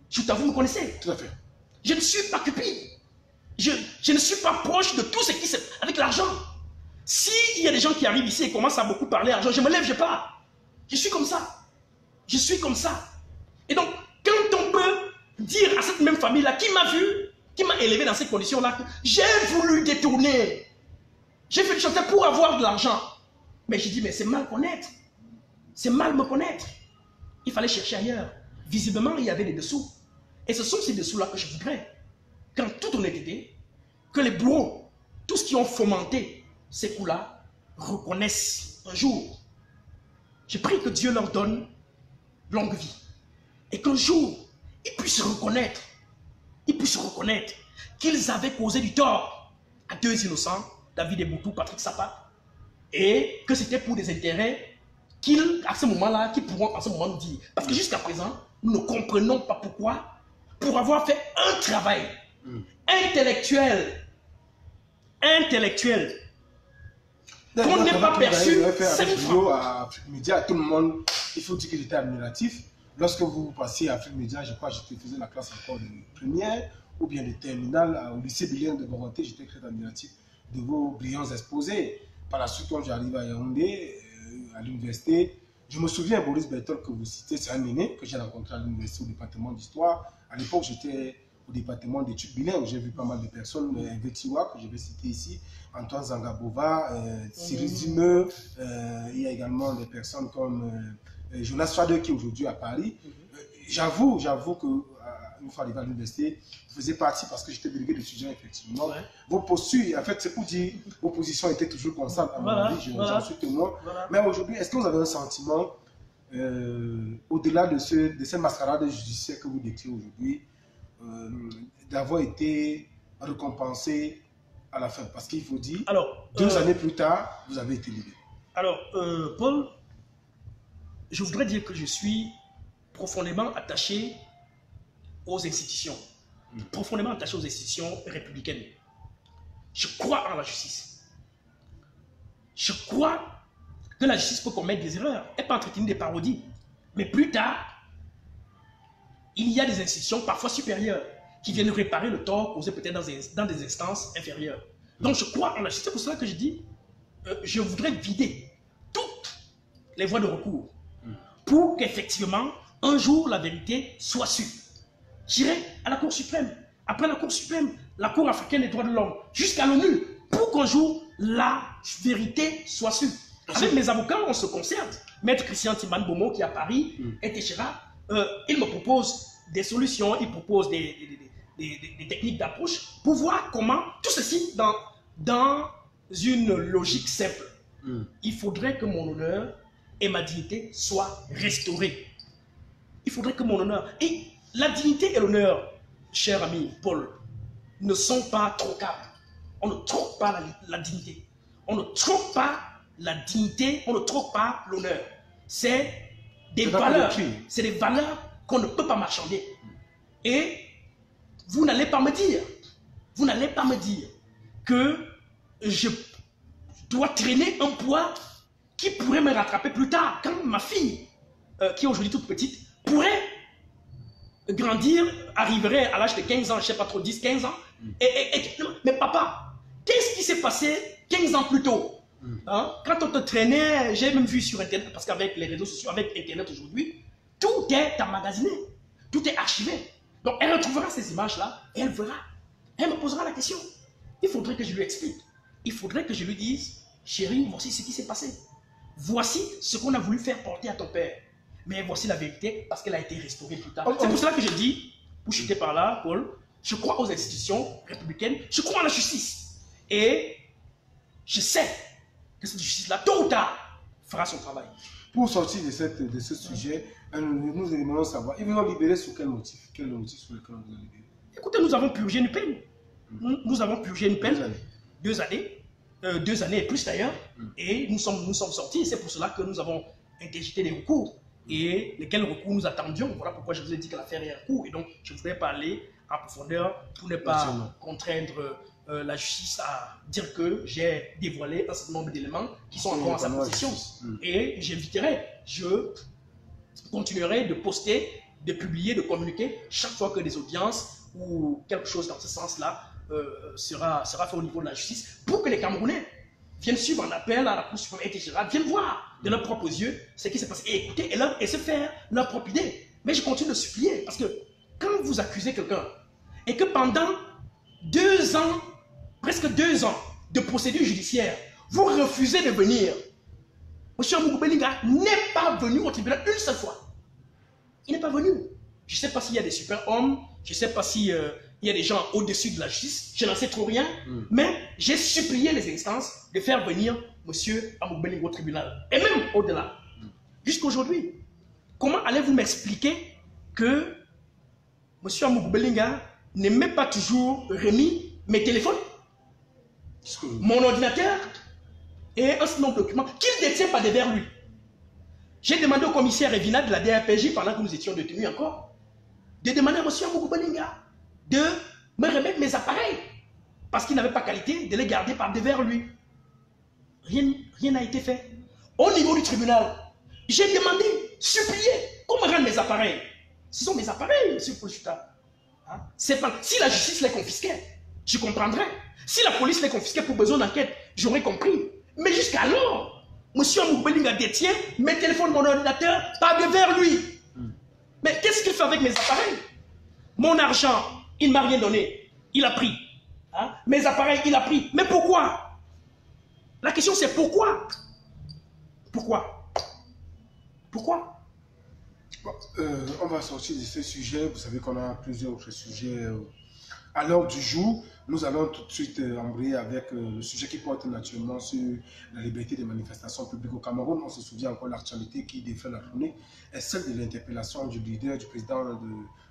Je t'avoue, vous me connaissez. Tout à fait. Je ne suis pas cupide. Je ne suis pas proche de tout ce qui se... avec l'argent. S'il y a des gens qui arrivent ici et commencent à beaucoup parler argent, je me lève, je pars. Je suis comme ça. Je suis comme ça. Et donc, quand on peut dire à cette même famille-là, qui m'a vu, qui m'a élevé dans ces conditions-là, que j'ai voulu détourner. J'ai fait le chantier pour avoir de l'argent. Mais j'ai dit, mais c'est mal connaître. C'est mal me connaître. Il fallait chercher ailleurs. Visiblement, il y avait des dessous. Et ce sont ces dessous-là que je voudrais, qu'en toute honnêteté, que les bourreaux, tous ceux qui ont fomenté ces coups-là, reconnaissent un jour. J'ai pris que Dieu leur donne longue vie. Et qu'un jour, ils puissent reconnaître qu'ils avaient causé du tort à deux innocents, David Eboutou, Patrick Sapat, et que c'était pour des intérêts qu'ils, à ce moment-là, qui pourront à ce moment nous dire. Parce que jusqu'à présent, nous ne comprenons pas pourquoi, pour avoir fait un travail intellectuel, qu'on n'ait pas perçu 5 francs. À Afrique Média, tout le monde, il faut dire que j'étais admiratif. Lorsque vous passiez à Afrique Média, je crois que je faisais la classe encore de première ou bien de terminale au lycée Bélien de Boronté, j'étais très admiratif de vos brillants exposés. Par la suite, quand j'arrive à Yaoundé, à l'université, je me souviens, Boris Bertol, que vous citez, c'est un aîné que j'ai rencontré à l'université au département d'histoire. À l'époque, j'étais au département d'études bilingues. J'ai vu pas mal de personnes, Vetiwa, que je vais citer ici, Antoine Zangabova, Cyril Zimeux, il y a également des personnes comme Jonas Fader qui est aujourd'hui à Paris. J'avoue que une fois arrivé à l'université, vous faisiez partie, parce que j'étais délégué d'étudiants, effectivement. Ouais. Vos postures, en fait, c'est pour dire, vos positions étaient toujours constantes, à mon avis, j'en suis témoin. Voilà. Mais aujourd'hui, est-ce que vous avez un sentiment, au-delà de cette mascarade judiciaire que vous décrivez aujourd'hui, d'avoir été récompensé à la fin? Parce qu'il faut dire, alors, 2 années plus tard, vous avez été libéré. Alors, Paul, je voudrais dire que je suis profondément attaché aux institutions, profondément attaché aux institutions républicaines. Je crois en la justice. Je crois que la justice peut commettre des erreurs et pas entretenir des parodies. Mais plus tard, il y a des institutions parfois supérieures qui viennent réparer le tort causé peut-être dans des instances inférieures. Donc je crois en la justice. C'est pour cela que je dis, je voudrais vider toutes les voies de recours pour qu'effectivement, un jour, la vérité soit sûre. J'irai à la Cour suprême, après la Cour suprême, la Cour africaine des droits de l'homme, jusqu'à l'ONU, pour qu'un jour, la vérité soit sûre. Avec mes avocats, on se concerte. Maître Christian Timan Bomo, qui est à Paris, et Téchéra, il me propose des solutions, il propose des techniques d'approche pour voir comment, tout ceci dans une logique simple. Il faudrait que mon honneur et ma dignité soient restaurés. Il faudrait que mon honneur... Et la dignité et l'honneur, cher ami Paul, ne sont pas trocables. On ne troque pas la dignité. On ne troque pas la dignité, on ne troque pas l'honneur. C'est des valeurs. C'est des valeurs qu'on ne peut pas marchander. Et vous n'allez pas me dire que je dois traîner un poids qui pourrait me rattraper plus tard, quand ma fille, qui est aujourd'hui toute petite, pourrait grandir, arriverait à l'âge de 15 ans, je ne sais pas trop, 10, 15 ans. Mais papa, qu'est-ce qui s'est passé 15 ans plus tôt? Hein? Quand on te traînait, j'ai même vu sur Internet, parce qu'avec les réseaux sociaux, avec Internet aujourd'hui, tout est emmagasiné, tout est archivé. Donc elle retrouvera ces images-là et elle verra. Elle me posera la question. Il faudrait que je lui explique. Il faudrait que je lui dise, chérie, voici ce qui s'est passé. Voici ce qu'on a voulu faire porter à ton père. Mais voici la vérité parce qu'elle a été restaurée plus tard. C'est pour cela que je dis, pour chuter par là, Paul, je crois aux institutions républicaines, je crois à la justice. Et je sais que cette justice-là, tôt ou tard, fera son travail. Pour sortir de ce sujet, nous aimerions savoir, ils vous ont libéré sur quel motif? Quel est le motif sur lequel on vous a libéré? Écoutez, nous avons purgé une peine. Nous avons purgé une peine. 2 années. 2 années et plus d'ailleurs. Et nous sommes sortis. C'est pour cela que nous avons interjeté des recours. Et lesquels recours nous attendions. Voilà pourquoi je vous ai dit que l'affaire est en cours. Et donc, je voudrais parler en profondeur pour ne pas contraindre la justice à dire que j'ai dévoilé un certain nombre d'éléments qui sont encore en sa possession. Et j'inviterai, je continuerai de poster, de publier, de communiquer chaque fois que des audiences ou quelque chose dans ce sens-là sera fait au niveau de la justice pour que les Camerounais viennent suivre un appel à la Cour suprême, etc., viennent voir de leurs propres yeux ce qui s'est passé et écouter et se faire leur propre idée. Mais je continue de supplier parce que quand vous accusez quelqu'un et que pendant 2 ans, presque 2 ans de procédure judiciaire, vous refusez de venir, M. Amougou Bellinga n'est pas venu au tribunal une seule fois. Il n'est pas venu. Je ne sais pas s'il y a des super-hommes, je ne sais pas s'il y a des gens au-dessus de la justice, je n'en sais trop rien, mais j'ai supplié les instances de faire venir M. Amougou Bellinga au tribunal. Et même au-delà. Jusqu'aujourd'hui. Comment allez-vous m'expliquer que M. Amougou Bellinga n'est même pas toujours remis mes téléphones, mon ordinateur et un certain nombre de documents qu'il ne détient pas derrière lui? J'ai demandé au commissaire Evina de la DRPJ pendant que nous étions détenus encore, de demander à M. Amougou Bellinga de me remettre mes appareils parce qu'il n'avait pas qualité de les garder par devers lui. Rien n'a été fait. Au niveau du tribunal, j'ai demandé, supplié, qu'on me rende mes appareils. Ce sont mes appareils, M. Polchuta. Hein? Si la justice les confisquait, je comprendrais. Si la police les confisquait pour besoin d'enquête, j'aurais compris. Mais jusqu'alors, M. Amougou Bellinga détient mes téléphones, mon ordinateur, par devers lui. Mais qu'est-ce qu'il fait avec mes appareils? Mon argent, il ne m'a rien donné. Il a pris. Hein? Mes appareils, il a pris. Mais pourquoi? La question c'est pourquoi? Pourquoi? Pourquoi? Bon, on va sortir de ce sujet. Vous savez qu'on a plusieurs autres sujets à l'heure du jour. Nous allons tout de suite embrayer avec le sujet qui porte naturellement sur la liberté des manifestations publiques au Cameroun. On se souvient encore de l'actualité qui défait la journée est celle de l'interpellation du leader, du président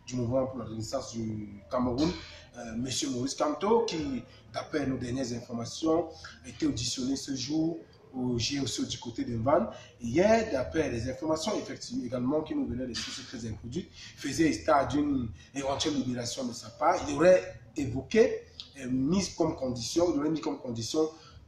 du mouvement pour la renaissance du Cameroun, M. Maurice Kamto, qui, d'après nos dernières informations, a été auditionné ce jour au GOC du côté de Van. Hier, d'après les informations effectivement également qui nous venaient des sources très introduites, faisait état d'une éventuelle libération de sa part. Il aurait évoqué, mis comme condition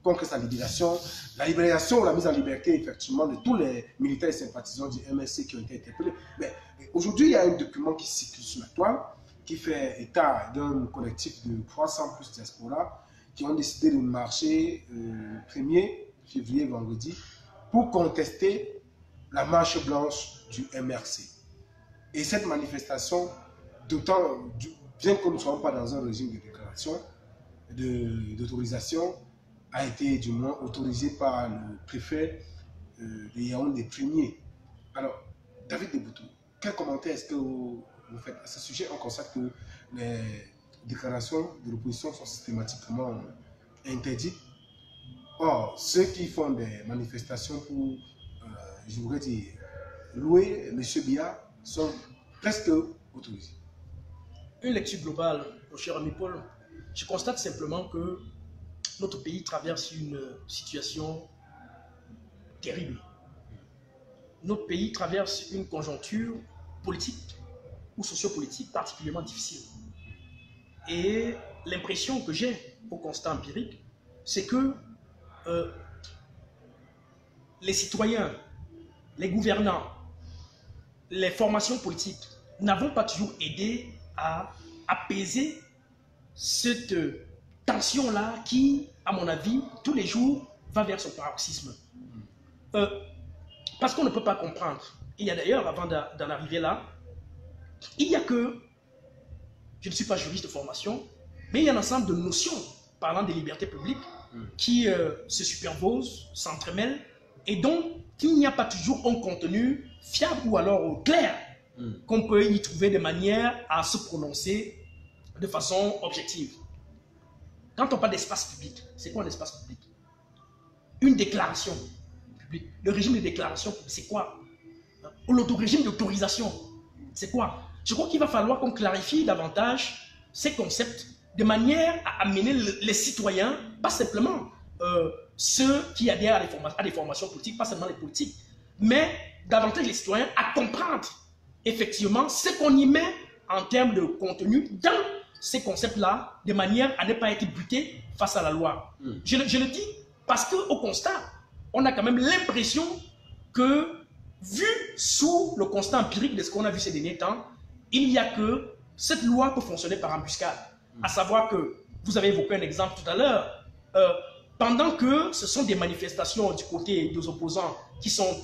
contre sa libération, la libération ou la mise en liberté effectivement de tous les militaires et sympathisants du MSC qui ont été interpellés. Mais aujourd'hui, il y a un document qui circule sur la toile qui fait état d'un collectif de 300 plus diaspora qui ont décidé de marcher le 1er février, vendredi, pour contester la marche blanche du MRC. Et cette manifestation, bien que nous ne soyons pas dans un régime de déclaration, d'autorisation, a été du moins autorisée par le préfet de Yaoundé premier. Alors, David Deboutou, quel commentaire est-ce que vous faites à ce sujet? On constate que les déclarations de l'opposition sont systématiquement interdites. Or, ceux qui font des manifestations pour, je voudrais dire, louer M. Biya sont presque autorisés. Une lecture globale, mon cher ami Paul, je constate simplement que notre pays traverse une situation terrible. Notre pays traverse une conjoncture politique ou sociopolitique particulièrement difficile. Et l'impression que j'ai au constat empirique, c'est que les citoyens, les gouvernants, les formations politiques n'avons pas toujours aidé à apaiser cette tension-là qui, à mon avis, tous les jours, va vers son paroxysme. Parce qu'on ne peut pas comprendre. Il y a d'ailleurs, avant d'en arriver là, il y a que, je ne suis pas juriste de formation, mais il y a un ensemble de notions parlant des libertés publiques qui se superposent, s'entremêlent, et dont il n'y a pas toujours un contenu fiable ou alors clair qu'on peut y trouver de manière à se prononcer de façon objective. Quand on parle d'espace public, c'est quoi un espace public? Une déclaration publique. Le régime de déclaration, c'est quoi? Ou l'autorégime d'autorisation, c'est quoi? Je crois qu'il va falloir qu'on clarifie davantage ces concepts de manière à amener les citoyens, pas simplement ceux qui adhèrent à des formations politiques, pas seulement les politiques, mais davantage les citoyens à comprendre effectivement ce qu'on y met en termes de contenu dans ces concepts-là, de manière à ne pas être buté face à la loi. Je le dis parce qu'au constat, on a quand même l'impression que, vu sous le constat empirique de ce qu'on a vu ces derniers temps, il n'y a que cette loi peut fonctionner par embuscade. À savoir que, vous avez évoqué un exemple tout à l'heure, pendant que ce sont des manifestations du côté des opposants qui sont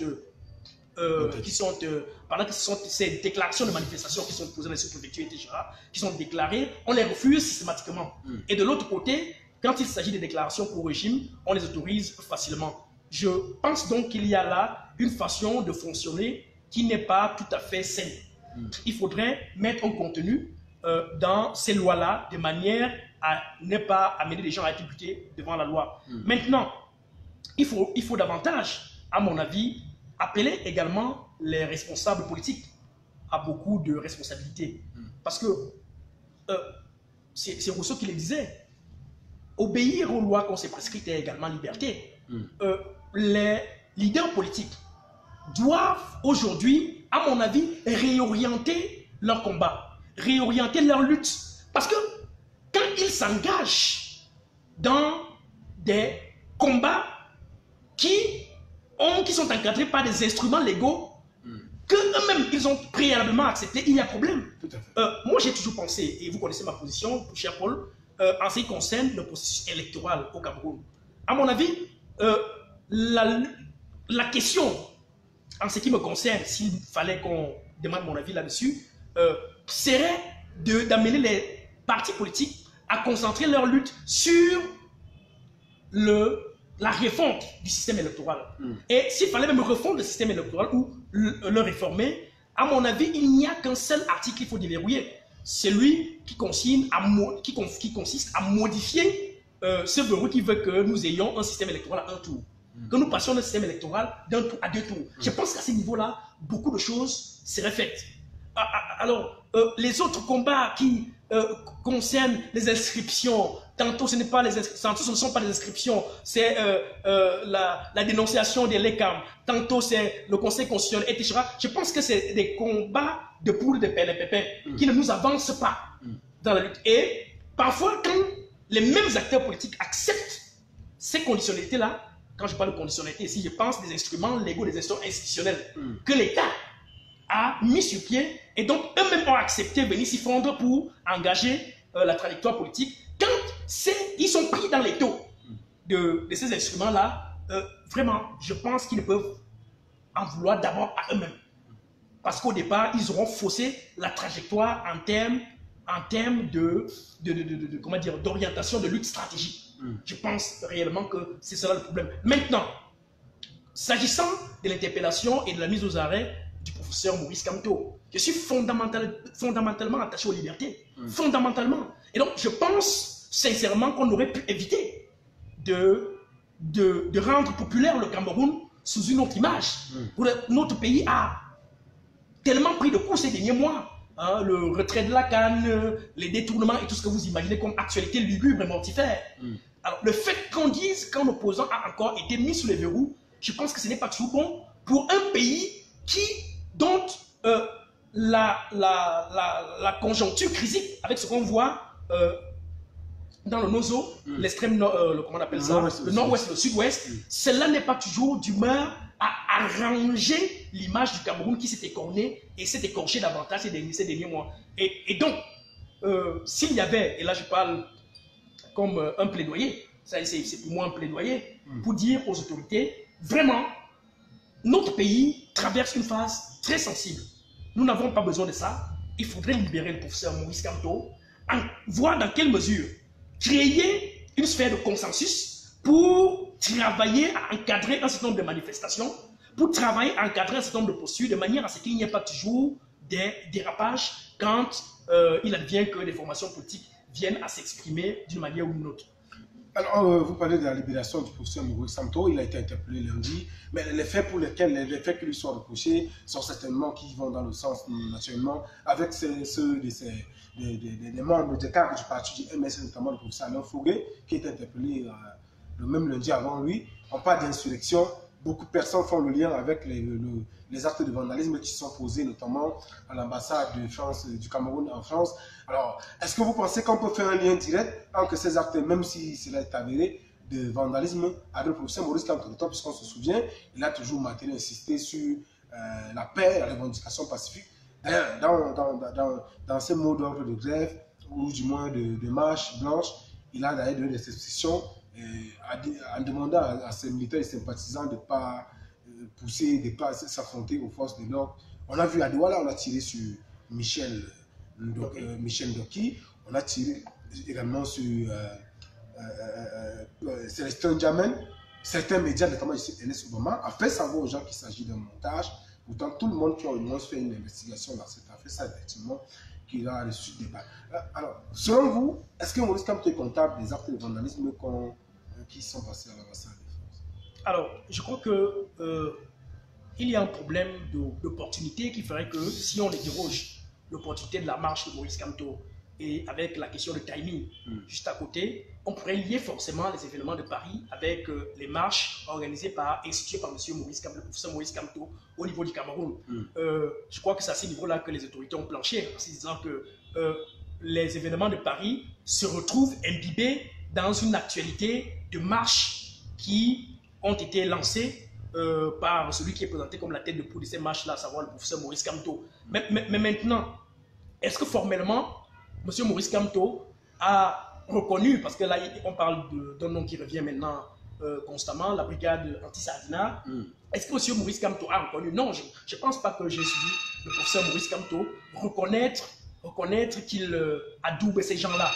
pendant que ce sont ces déclarations de manifestation qui sont posées dans les sous-préfectures, etc., qui sont déclarées, on les refuse systématiquement. Et de l'autre côté, quand il s'agit des déclarations pour régime, on les autorise facilement. Je pense donc qu'il y a là une façon de fonctionner qui n'est pas tout à fait saine. Il faudrait mettre un contenu dans ces lois-là de manière à ne pas amener les gens à être butés devant la loi. Maintenant, il faut davantage, à mon avis, appeler également les responsables politiques à beaucoup de responsabilités. Parce que c'est Rousseau qui le disait, obéir aux lois qu'on s'est prescrites est également liberté. Les leaders politiques doivent aujourd'hui, à mon avis, réorienter leur combat, réorienter leur lutte. Parce que quand ils s'engagent dans des combats qui sont encadrés par des instruments légaux que eux-mêmes ils ont préalablement accepté, il y a problème. Tout à fait. Moi j'ai toujours pensé, et vous connaissez ma position, cher Paul, en ce qui concerne le processus électoral au Cameroun. À mon avis, la question, en ce qui me concerne, s'il fallait qu'on demande mon avis là-dessus, serait d'amener les partis politiques à concentrer leur lutte sur la refonte du système électoral. Et s'il fallait même refondre le système électoral ou le réformer, À mon avis, il n'y a qu'un seul article qu'il faut déverrouiller. C'est lui qui consiste à modifier ce verrou qui veut que nous ayons un système électoral à un tour. Que nous passions d'un système électoral d'un tour à deux tours. Je pense qu'à ce niveau-là, beaucoup de choses seraient faites. Alors, les autres combats qui concernent les inscriptions, tantôt ce n'est pas les inscriptions, tantôt ce ne sont pas les inscriptions, c'est la dénonciation des LECAM, tantôt c'est le Conseil constitutionnel, etc. Je pense que c'est des combats de poules de pépins qui ne nous avancent pas dans la lutte. Et parfois, quand les mêmes acteurs politiques acceptent ces conditionnalités-là, quand je parle de conditionnalité ici, je pense des instruments légaux, des instruments institutionnels que l'État a mis sur pied et donc eux-mêmes ont accepté de venir s'y fondre pour engager la trajectoire politique. Quand ils sont pris dans les taux de ces instruments-là, vraiment, je pense qu'ils ne peuvent en vouloir d'abord à eux-mêmes. Parce qu'au départ, ils auront faussé la trajectoire en termes d'orientation de lutte stratégique. Je pense réellement que c'est cela le problème. Maintenant, s'agissant de l'interpellation et de la mise aux arrêts du professeur Maurice Kamto, je suis fondamentalement attaché aux libertés. Fondamentalement. Et donc, je pense sincèrement qu'on aurait pu éviter de rendre populaire le Cameroun sous une autre image. Notre pays a tellement pris de coups ces derniers mois. Hein, le retrait de la canne, les détournements et tout ce que vous imaginez comme actualité lugubre et mortifère. Alors, le fait qu'on dise qu'un opposant a encore été mis sous les verrous, je pense que ce n'est pas toujours bon pour un pays dont la conjoncture crisique, avec ce qu'on voit dans le Nozo, l'extrême nord, comment on appelle ça, le nord-ouest, le sud-ouest, cela n'est pas toujours d'humeur à arranger l'image du Cameroun qui s'est écorné et s'est écorché davantage ces derniers mois. Et donc, s'il y avait, et là je parle comme un plaidoyer, c'est pour moi un plaidoyer, pour dire aux autorités, vraiment, notre pays traverse une phase très sensible. Nous n'avons pas besoin de ça. Il faudrait libérer le professeur Maurice Kamto, voir dans quelle mesure créer une sphère de consensus pour travailler à encadrer un certain nombre de manifestations, pour travailler à encadrer un certain nombre de postures, de manière à ce qu'il n'y ait pas toujours des dérapages quand il advient que les formations politiques viennent à s'exprimer d'une manière ou d'une autre. Alors, vous parlez de la libération du professeur Maurice Kamto, il a été interpellé lundi, mais les faits qui lui sont reprochés sont certainement qui vont dans le sens, naturellement, avec ceux des membres des cadres du parti du MS, notamment le professeur Alain Fouguet, qui est interpellé le même lundi avant lui. On parle d'insurrection. Beaucoup de personnes font le lien avec les actes de vandalisme qui sont posés notamment à l'ambassade de France, du Cameroun en France. Alors, est-ce que vous pensez qu'on peut faire un lien direct entre ces actes, même si cela est avéré, de vandalisme avec le professeur Maurice Kamto, puisqu'on se souvient, il a toujours maintenu, insisté sur la paix, la revendication pacifique. D'ailleurs, dans ces mots d'ordre de grève, ou du moins de marche blanche, il a d'ailleurs donné des restrictions en demandant à ses militaires et sympathisants de ne pas pousser, de ne pas s'affronter aux forces de l'ordre. On a vu à Douala, on a tiré sur Michel Ndoki, on a tiré également sur Célestin Djamen. Certains médias, notamment ici NS Obama, a fait savoir aux gens qu'il s'agit d'un montage. Pourtant, tout le monde qui a au moins fait une investigation dans cette affaire, ça effectivement, qu'il a reçu des balles. Alors, selon vous, est-ce que Maurice Kamto est comptable des actes de vandalisme qui sont passés à l'ambassade de France? Alors, je crois que il y a un problème d'opportunité qui ferait que si on déroge l'opportunité de la marche de Maurice Kamto et avec la question de timing juste à côté, on pourrait lier forcément les événements de Paris avec les marches organisées instituées par le professeur Maurice Kamto au niveau du Cameroun. Je crois que c'est à ce niveau-là que les autorités ont planché, en se disant que les événements de Paris se retrouvent imbibés dans une actualité de marches qui ont été lancées par celui qui est présenté comme la tête de poule de ces marches-là, à savoir le professeur Maurice Kamto. Mais maintenant, est-ce que formellement, M. Maurice Kamto a reconnu, parce que là, on parle d'un nom qui revient maintenant constamment, la brigade anti-Sardina. Est-ce que M. Maurice Kamto a reconnu? Non, je ne pense pas que j'ai suivi le professeur Maurice Kamto reconnaître qu'il adoube ces gens-là.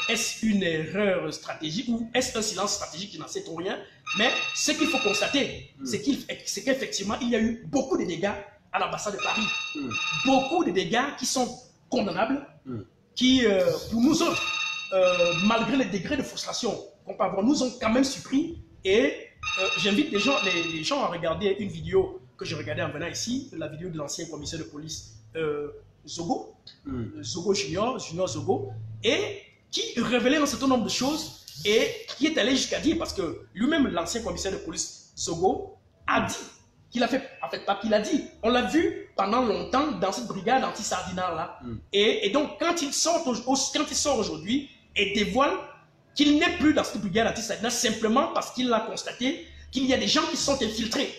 Est-ce une erreur stratégique ou est-ce un silence stratégique qui n'en sait trop rien? Mais ce qu'il faut constater, c'est qu'effectivement, il y a eu beaucoup de dégâts à l'ambassade de Paris. Beaucoup de dégâts qui sont condamnables, qui, pour nous autres, malgré les degrés de frustration qu'on peut avoir, nous ont quand même surpris. Et j'invite les gens à regarder une vidéo que j'ai regardée en venant ici, la vidéo de l'ancien commissaire de police Zogo, Zogo Junior Zogo, et qui révélait un certain nombre de choses et qui est allé jusqu'à dire, parce que lui-même, l'ancien commissaire de police Zogo, a dit qu'il a fait, en fait, pas qu'il a dit, on l'a vu pendant longtemps dans cette brigade anti-sardinard là. Et donc, quand il sort aujourd'hui et dévoile qu'il n'est plus dans cette brigade anti-sardinard, simplement parce qu'il a constaté qu'il y a des gens qui sont infiltrés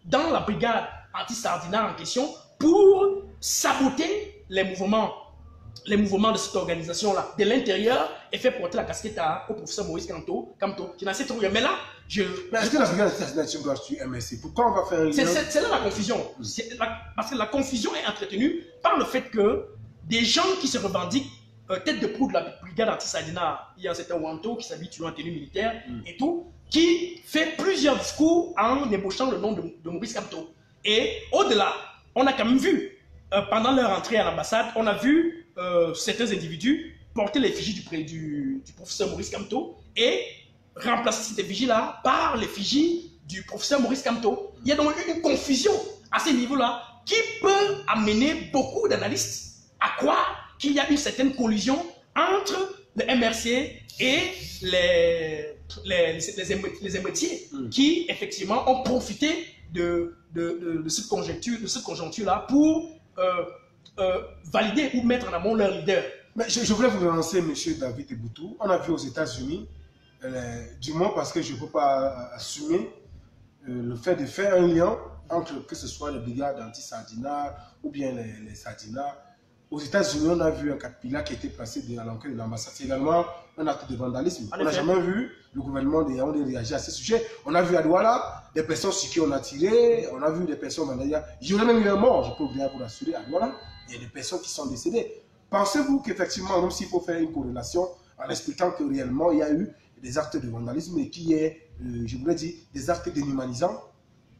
dans la brigade anti-sardinard en question pour saboter les mouvements de cette organisation-là de l'intérieur et faire porter la casquette au professeur Maurice Kamto, qui n'a pas trop rien. Mais là, mais est-ce que la brigade anti-sardinage doit suivre MSC? Pourquoi on va faire un lien? C'est là la confusion. Parce que la confusion est entretenue par le fait que des gens qui se revendiquent tête de proue de la brigade anti-sardinage, il y a un certain Wanto qui s'habille en tenue militaire et tout, qui fait plusieurs discours en ébauchant le nom de Maurice Kamto. Et au-delà, on a quand même vu, pendant leur entrée à l'ambassade, on a vu certains individus porter l'effigie du professeur Maurice Kamto et remplacer cette effigie-là par l'effigie du professeur Maurice Kamto. Il y a donc une confusion à ce niveau-là qui peut amener beaucoup d'analystes à croire qu'il y a une certaine collusion entre le MRC et les émeutiers qui, effectivement, ont profité de cette conjoncture-là pour valider ou mettre en amont leur leader. Mais je voulais vous relancer, M. David Eboutou. On a vu aux États-Unis, du moins parce que je ne peux pas assumer le fait de faire un lien entre, que ce soit les brigades anti-sardinard ou bien les sardinards. Aux États-Unis, on a vu un caterpillar qui a été placé à l'entrée de l'ambassade. C'est également un acte de vandalisme. On n'a jamais vu le gouvernement de Yaoundé réagir à ce sujet. On a vu à Douala des personnes sur qui on a tiré, on a vu des personnes vandalisées. Il y aurait même eu un mort, je peux vous l'assurer, à Douala. Il y a des personnes qui sont décédées. Pensez-vous qu'effectivement, même s'il faut faire une corrélation en expliquant que réellement il y a eu des actes de vandalisme et qu'il y ait, je voulais dire, des actes dénhumanisants,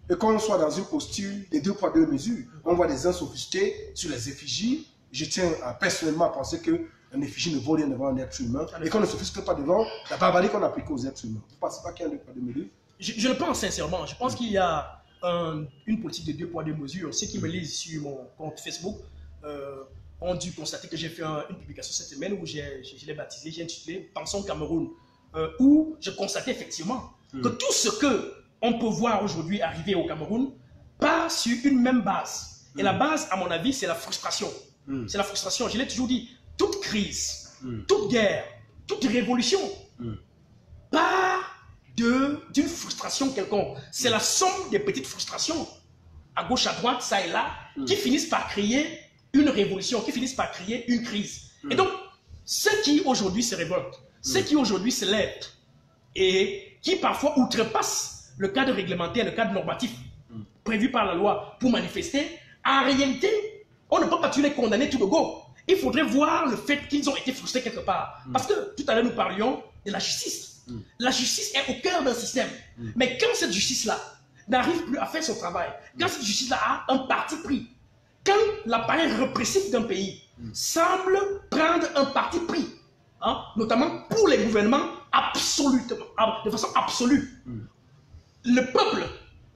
et qu'on soit dans une posture des deux poids deux mesures, on voit des uns s'offusquer sur les effigies. Je tiens personnellement à penser qu'un effigie ne vaut rien devant un être humain et qu'on ne s'offusque pas devant la barbarie qu'on applique aux êtres humains. Vous ne pensez pas qu'il y a un deux poids deux mesures? Je le pense sincèrement. Je pense qu'il y a une politique de deux poids deux mesures. Ceux qui me lisent sur mon compte Facebook ont dû constater que j'ai fait une publication cette semaine où je l'ai baptisé, j'ai intitulé Pensons Cameroun, où je constatais effectivement que tout ce qu'on peut voir aujourd'hui arriver au Cameroun part sur une même base. Et la base, à mon avis, c'est la frustration. C'est la frustration. Je l'ai toujours dit, toute crise, toute guerre, toute révolution part d'une frustration quelconque. C'est la somme des petites frustrations, à gauche, à droite, ça et là, qui finissent par créer une révolution, qui finissent par créer une crise. Et donc, ceux qui aujourd'hui se révoltent, ceux qui aujourd'hui se lèvent et qui parfois outrepassent le cadre réglementaire, le cadre normatif prévu par la loi pour manifester, en réalité, on ne peut pas les condamner tout de go. Il faudrait voir le fait qu'ils ont été frustrés quelque part. Parce que tout à l'heure, nous parlions de la justice. La justice est au cœur d'un système. Mais quand cette justice-là n'arrive plus à faire son travail, quand cette justice-là a un parti pris, quand l'appareil répressif d'un pays semble prendre un parti pris, notamment pour les gouvernements de façon absolue, le peuple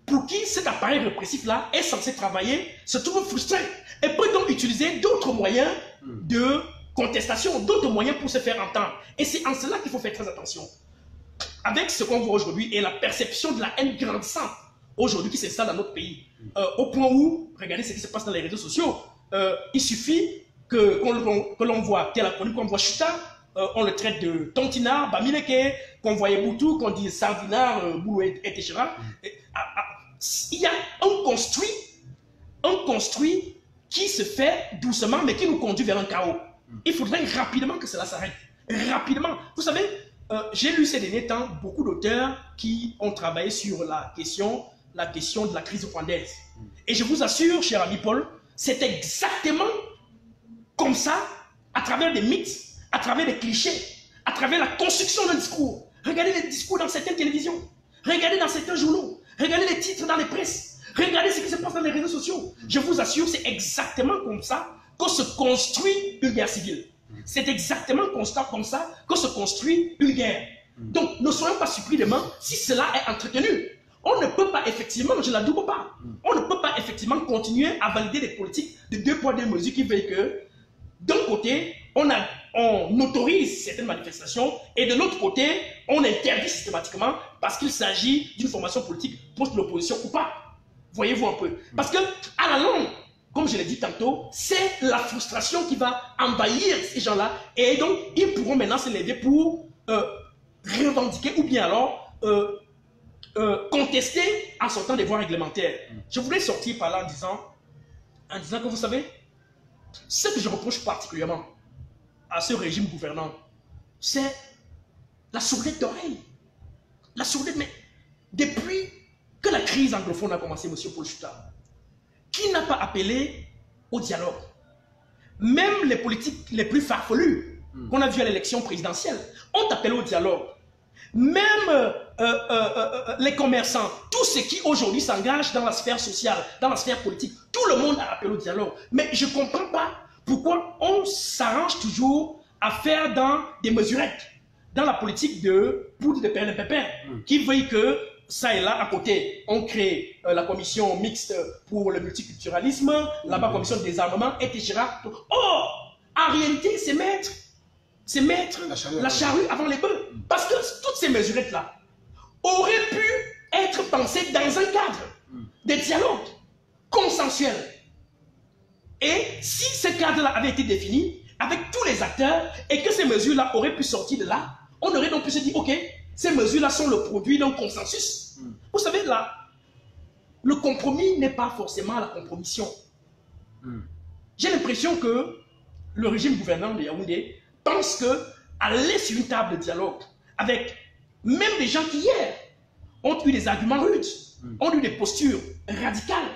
pour qui cet appareil répressif-là est censé travailler se trouve frustré et peut donc utiliser d'autres moyens de contestation, d'autres moyens pour se faire entendre. Et c'est en cela qu'il faut faire très attention. Avec ce qu'on voit aujourd'hui et la perception de la haine grandissante aujourd'hui qui s'installe dans notre pays, au point où, regardez ce qui se passe dans les réseaux sociaux, il suffit que l'on voit tel acronyme, qu'on voit Chuta, on le traite de Tontinard, Bamileke, qu'on voit Eboutou, qu'on dit Sardinard, Boulou et Téchera. Il y a un construit qui se fait doucement, mais qui nous conduit vers un chaos. Il faudrait rapidement que cela s'arrête. Rapidement. Vous savez, j'ai lu ces derniers temps beaucoup d'auteurs qui ont travaillé sur la question de la crise rwandaise. Et je vous assure, cher ami Paul, c'est exactement comme ça, à travers des mythes, à travers des clichés, à travers la construction d'un discours. Regardez les discours dans certaines télévisions, regardez dans certains journaux, regardez les titres dans les presses, Regardez ce qui se passe dans les réseaux sociaux. Je vous assure, c'est exactement comme ça que se construit une guerre civile. C'est exactement comme ça que se construit une guerre. Donc, ne soyons pas surpris demain si cela est entretenu. On ne peut pas effectivement, je ne la double pas, on ne peut pas effectivement continuer à valider des politiques de 2 poids 2 mesures qui veulent que, d'un côté, on autorise certaines manifestations et de l'autre côté, on interdit systématiquement parce qu'il s'agit d'une formation politique proche de l'opposition ou pas. Voyez-vous un peu. Parce que, à la longue, comme je l'ai dit tantôt, c'est la frustration qui va envahir ces gens-là et donc ils pourront maintenant se lever pour revendiquer ou bien alors contester en sortant des voies réglementaires. Je voulais sortir par là en disant que vous savez, ce que je reproche particulièrement à ce régime gouvernant, c'est la sourdesse d'oreille. La sourdesse, mais depuis que la crise anglophone a commencé, M. Paul Chouta, qui n'a pas appelé au dialogue? Même les politiques les plus farfelus qu'on a vu à l'élection présidentielle ont appelé au dialogue. Même les commerçants, tous ceux qui aujourd'hui s'engagent dans la sphère sociale, dans la sphère politique, tout le monde a appelé au dialogue. Mais je ne comprends pas pourquoi on s'arrange toujours à faire dans des mesurettes, dans la politique de poudre de pépin, qui veut que ça et là à côté, on crée la commission mixte pour le multiculturalisme, là-bas commission de désarmement, etc. Or, en réalité, c'est mettre la charrue avant les bœufs. Parce que toutes ces mesurettes-là auraient pu être pensées dans un cadre de dialogue consensuel. Et si ce cadre-là avait été défini avec tous les acteurs et que ces mesures-là auraient pu sortir de là, on aurait donc pu se dire, ok, ces mesures-là sont le produit d'un consensus. Vous savez, là, le compromis n'est pas forcément la compromission. J'ai l'impression que le régime gouvernant de Yaoundé pense qu'aller sur une table de dialogue avec même des gens qui hier ont eu des arguments rudes, ont eu des postures radicales,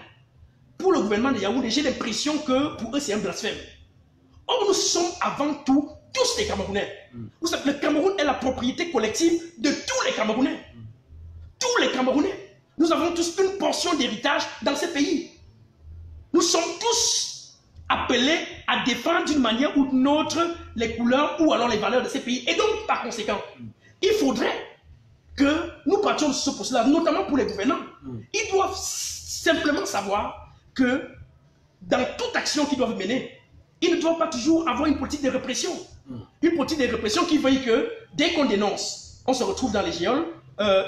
pour le gouvernement de Yaoundé, j'ai l'impression que pour eux c'est un blasphème. Or, nous sommes avant tout tous des Camerounais. Vous savez, le Cameroun est la propriété collective de tous les Camerounais. Tous les Camerounais. Nous avons tous une portion d'héritage dans ce pays. Nous sommes tous appelés à défendre d'une manière ou d'une autre les couleurs ou alors les valeurs de ces pays. Et donc, par conséquent, il faudrait que nous partions de ce poste-là, notamment pour les gouvernants. Ils doivent simplement savoir que dans toute action qu'ils doivent mener, ils ne doivent pas toujours avoir une politique de répression. Une politique de répression qui veut que dès qu'on dénonce, on se retrouve dans les geôles,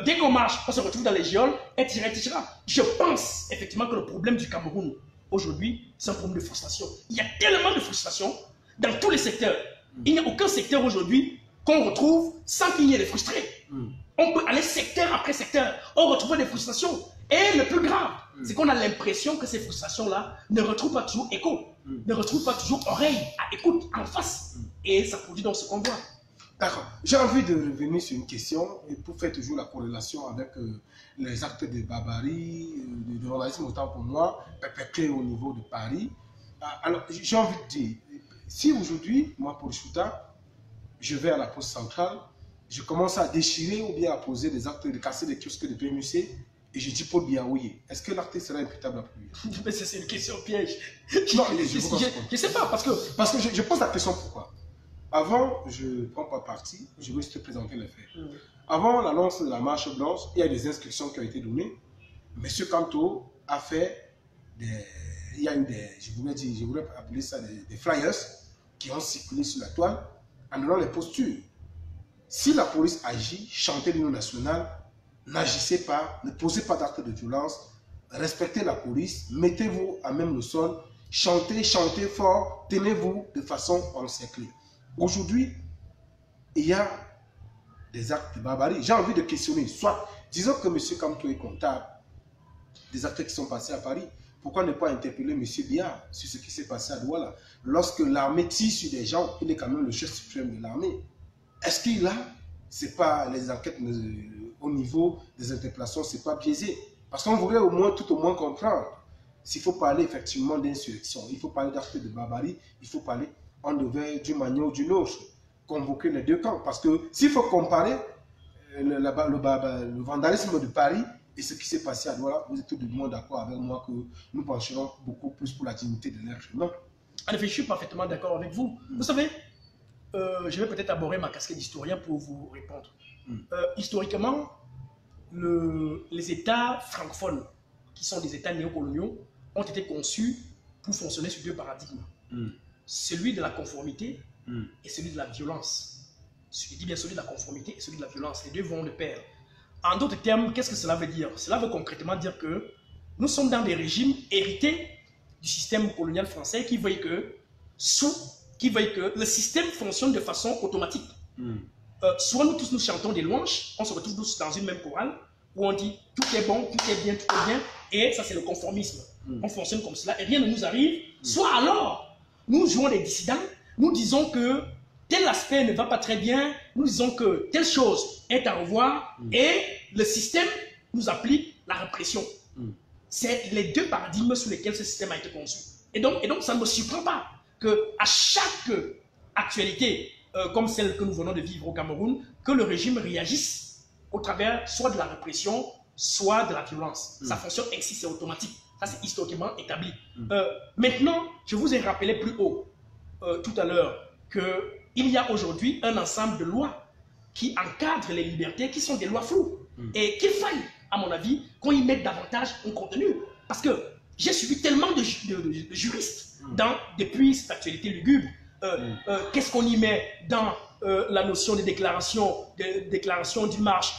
dès qu'on marche, on se retrouve dans les geôles, etc., etc. Je pense effectivement que le problème du Cameroun aujourd'hui, c'est un problème de frustration. Il y a tellement de frustration dans tous les secteurs. Il n'y a aucun secteur aujourd'hui qu'on retrouve sans qu'il y ait des frustrés. On peut aller secteur après secteur, on retrouve des frustrations. Et le plus grave, c'est qu'on a l'impression que ces frustrations-là ne retrouvent pas toujours écho, ne retrouvent pas toujours oreille à écoute en face. Et ça produit donc ce qu'on voit. D'accord. J'ai envie de revenir sur une question et pour faire toujours la corrélation avec les actes de barbarie, de vandalisme, autant pour moi, perpétrés au niveau de Paris. Alors, j'ai envie de dire, si aujourd'hui, moi, pour Chouta, je vais à la poste centrale, je commence à déchirer ou bien à poser des actes de casser des kiosques de PMUC et je dis Paul Biaouye, est-ce que l'acte sera imputable à lui? Mais c'est une question piège. Non, je ne sais pas, parce que je pose la question pourquoi. Avant, je ne prends pas parti, je veux juste te présenter les faits. Avant l'annonce de la marche blanche, il y a des instructions qui ont été données. Monsieur Kanto a fait il y a eu des, je voudrais appeler ça des flyers qui ont circulé sur la toile en donnant les postures. Si la police agit, chantez l'hymne national, n'agissez pas, ne posez pas d'actes de violence, respectez la police, mettez-vous à même le sol, chantez, chantez fort, tenez-vous de façon encerclée. Aujourd'hui, il y a des actes de barbarie. J'ai envie de questionner, soit, disons que M. Kamto est comptable des actes qui sont passés à Paris, pourquoi ne pas interpeller M. Biya sur ce qui s'est passé à Douala? Lorsque l'armée tire sur des gens, il est quand même le chef suprême de l'armée. Est-ce qu'il a, c'est pas les enquêtes au niveau des interpellations, c'est pas biaisé? Parce qu'on voudrait tout au moins comprendre. S'il faut parler effectivement d'insurrection, il faut parler d'actes de barbarie, il faut parler, on devait d'une manière ou d'une autre convoquer les deux camps. Parce que s'il faut comparer le vandalisme de Paris et ce qui s'est passé à Douala, vous êtes tout le monde d'accord avec moi que nous pencherons beaucoup plus pour la dignité de l'être humain. En effet, je suis parfaitement d'accord avec vous. Vous savez, je vais peut-être aborder ma casquette d'historien pour vous répondre. Historiquement, les États francophones, qui sont des États néocoloniaux, ont été conçus pour fonctionner sur deux paradigmes. Celui de la conformité et celui de la violence. Je dis bien celui de la conformité et celui de la violence. Les deux vont de pair. En d'autres termes, qu'est-ce que cela veut dire? Cela veut concrètement dire que nous sommes dans des régimes hérités du système colonial français qui veut que le système fonctionne de façon automatique. Soit nous tous nous chantons des louanges, on se retrouve tous dans une même chorale où on dit tout est bon, tout est bien, et ça c'est le conformisme. On fonctionne comme cela et rien ne nous arrive. Soit alors, nous jouons des dissidents, nous disons que tel aspect ne va pas très bien, nous disons que telle chose est à revoir et le système nous applique la répression. C'est les deux paradigmes sur lesquels ce système a été conçu. Et donc ça ne me surprend pas qu'à chaque actualité, comme celle que nous venons de vivre au Cameroun, que le régime réagisse au travers soit de la répression, soit de la violence. Ça fonctionne ainsi, c'est automatique. Ça, c'est historiquement établi. Maintenant, je vous ai rappelé plus haut, tout à l'heure, qu'il y a aujourd'hui un ensemble de lois qui encadrent les libertés, qui sont des lois floues. Et qu'il faille, à mon avis, qu'on y mette davantage en contenu. Parce que j'ai suivi tellement de juristes depuis cette actualité lugubre. Qu'est-ce qu'on y met dans la notion de déclaration d'une marche,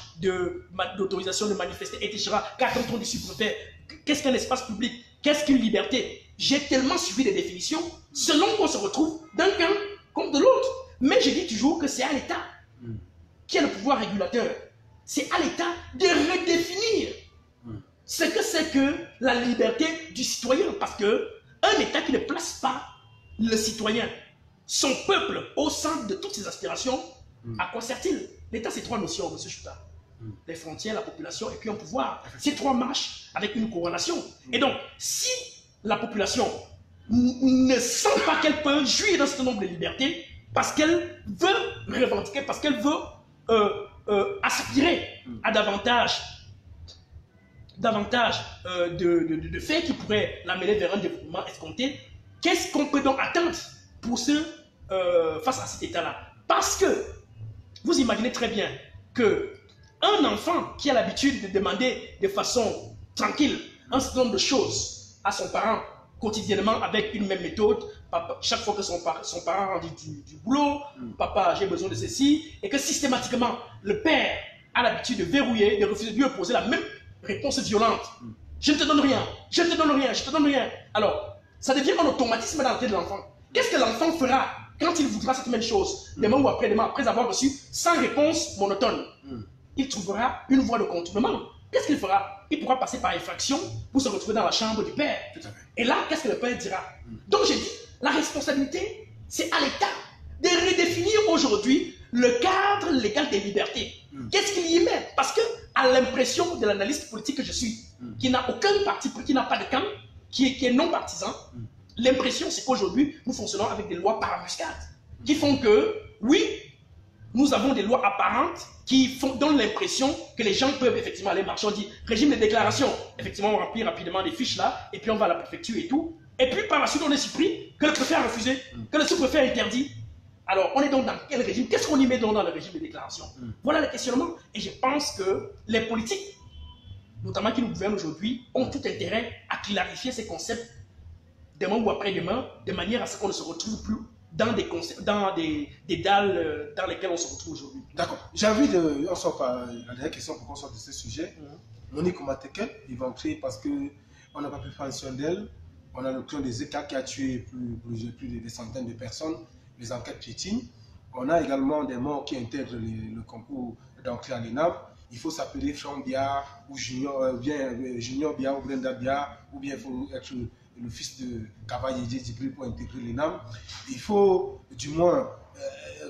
d'autorisation de manifester, etc. Qu'attend-on du sous-préfet? Qu'est-ce qu'un espace public? Qu'est-ce qu'une liberté? J'ai tellement suivi des définitions selon qu'on se retrouve d'un camp comme de l'autre. Mais je dis toujours que c'est à l'État qui a le pouvoir régulateur. C'est à l'État de redéfinir ce que c'est que la liberté du citoyen. Parce qu'un État qui ne place pas le citoyen, son peuple, au centre de toutes ses aspirations, à quoi sert-il? L'État, c'est trois notions, M. Chouta. Les frontières, la population et puis un pouvoir. Ces trois marchent avec une corrélation. Et donc, si la population ne sent pas qu'elle peut jouir d'un certain nombre de libertés, parce qu'elle veut revendiquer, parce qu'elle veut aspirer à davantage de faits qui pourraient l'amener vers un développement escompté, qu'est-ce qu'on peut donc attendre pour face à cet état-là? Parce que vous imaginez très bien qu'un enfant qui a l'habitude de demander de façon tranquille un certain nombre de choses à son parent quotidiennement avec une même méthode, papa, chaque fois que son parent rentre du boulot, papa j'ai besoin de ceci, et que systématiquement le père a l'habitude de verrouiller, de refuser de lui opposer la même réponse violente. Je ne te donne rien, je ne te donne rien, je ne te donne rien. Alors, ça devient un automatisme dans la tête de l'enfant. Qu'est-ce que l'enfant fera quand il voudra cette même chose, demain ou après-demain, après avoir reçu sans réponse monotone? Il trouvera une voie de contournement. Qu'est-ce qu'il fera? Il pourra passer par effraction pour se retrouver dans la chambre du père. Et là, qu'est-ce que le père dira? Donc j'ai dit, la responsabilité, c'est à l'État de redéfinir aujourd'hui le cadre légal des libertés. Qu'est-ce qu'il y met? Parce que, à l'impression de l'analyste politique que je suis, qui n'a aucun parti, qui n'a pas de camp, qui est non partisan, l'impression c'est qu'aujourd'hui, nous fonctionnons avec des lois par embuscade, qui font que, oui, nous avons des lois apparentes qui donnent l'impression que les gens peuvent effectivement aller marcher. On dit régime de déclaration. Effectivement, on remplit rapidement les fiches là, et puis on va à la préfecture et tout. Et puis par la suite, on est surpris que le préfet a refusé, que le sous-préfet a interdit. Alors, on est donc dans quel régime? Qu'est-ce qu'on y met donc dans le régime de déclaration? Voilà le questionnement. Et je pense que les politiques, notamment qui nous gouvernent aujourd'hui, ont tout intérêt à clarifier ces concepts demain ou après-demain, de manière à ce qu'on ne se retrouve plus dans des dalles dans lesquelles on se retrouve aujourd'hui. D'accord. J'ai envie de... On sort par la dernière question pour qu'on sorte de ce sujet. Monique Omateke, éventrée parce qu'on n'a pas pu faire mention d'elle. On a le clan des ECA qui a tué plus de des centaines de personnes. Les enquêtes piétinent. On a également des morts qui intègrent le concours d'entrée à l'ENAM. Il faut s'appeler Franck Biard ou Junior Biard ou Brenda Biard, ou bien il faut être le fils de Cavaillé Djibril pour intégrer l'ENAM. Il faut du moins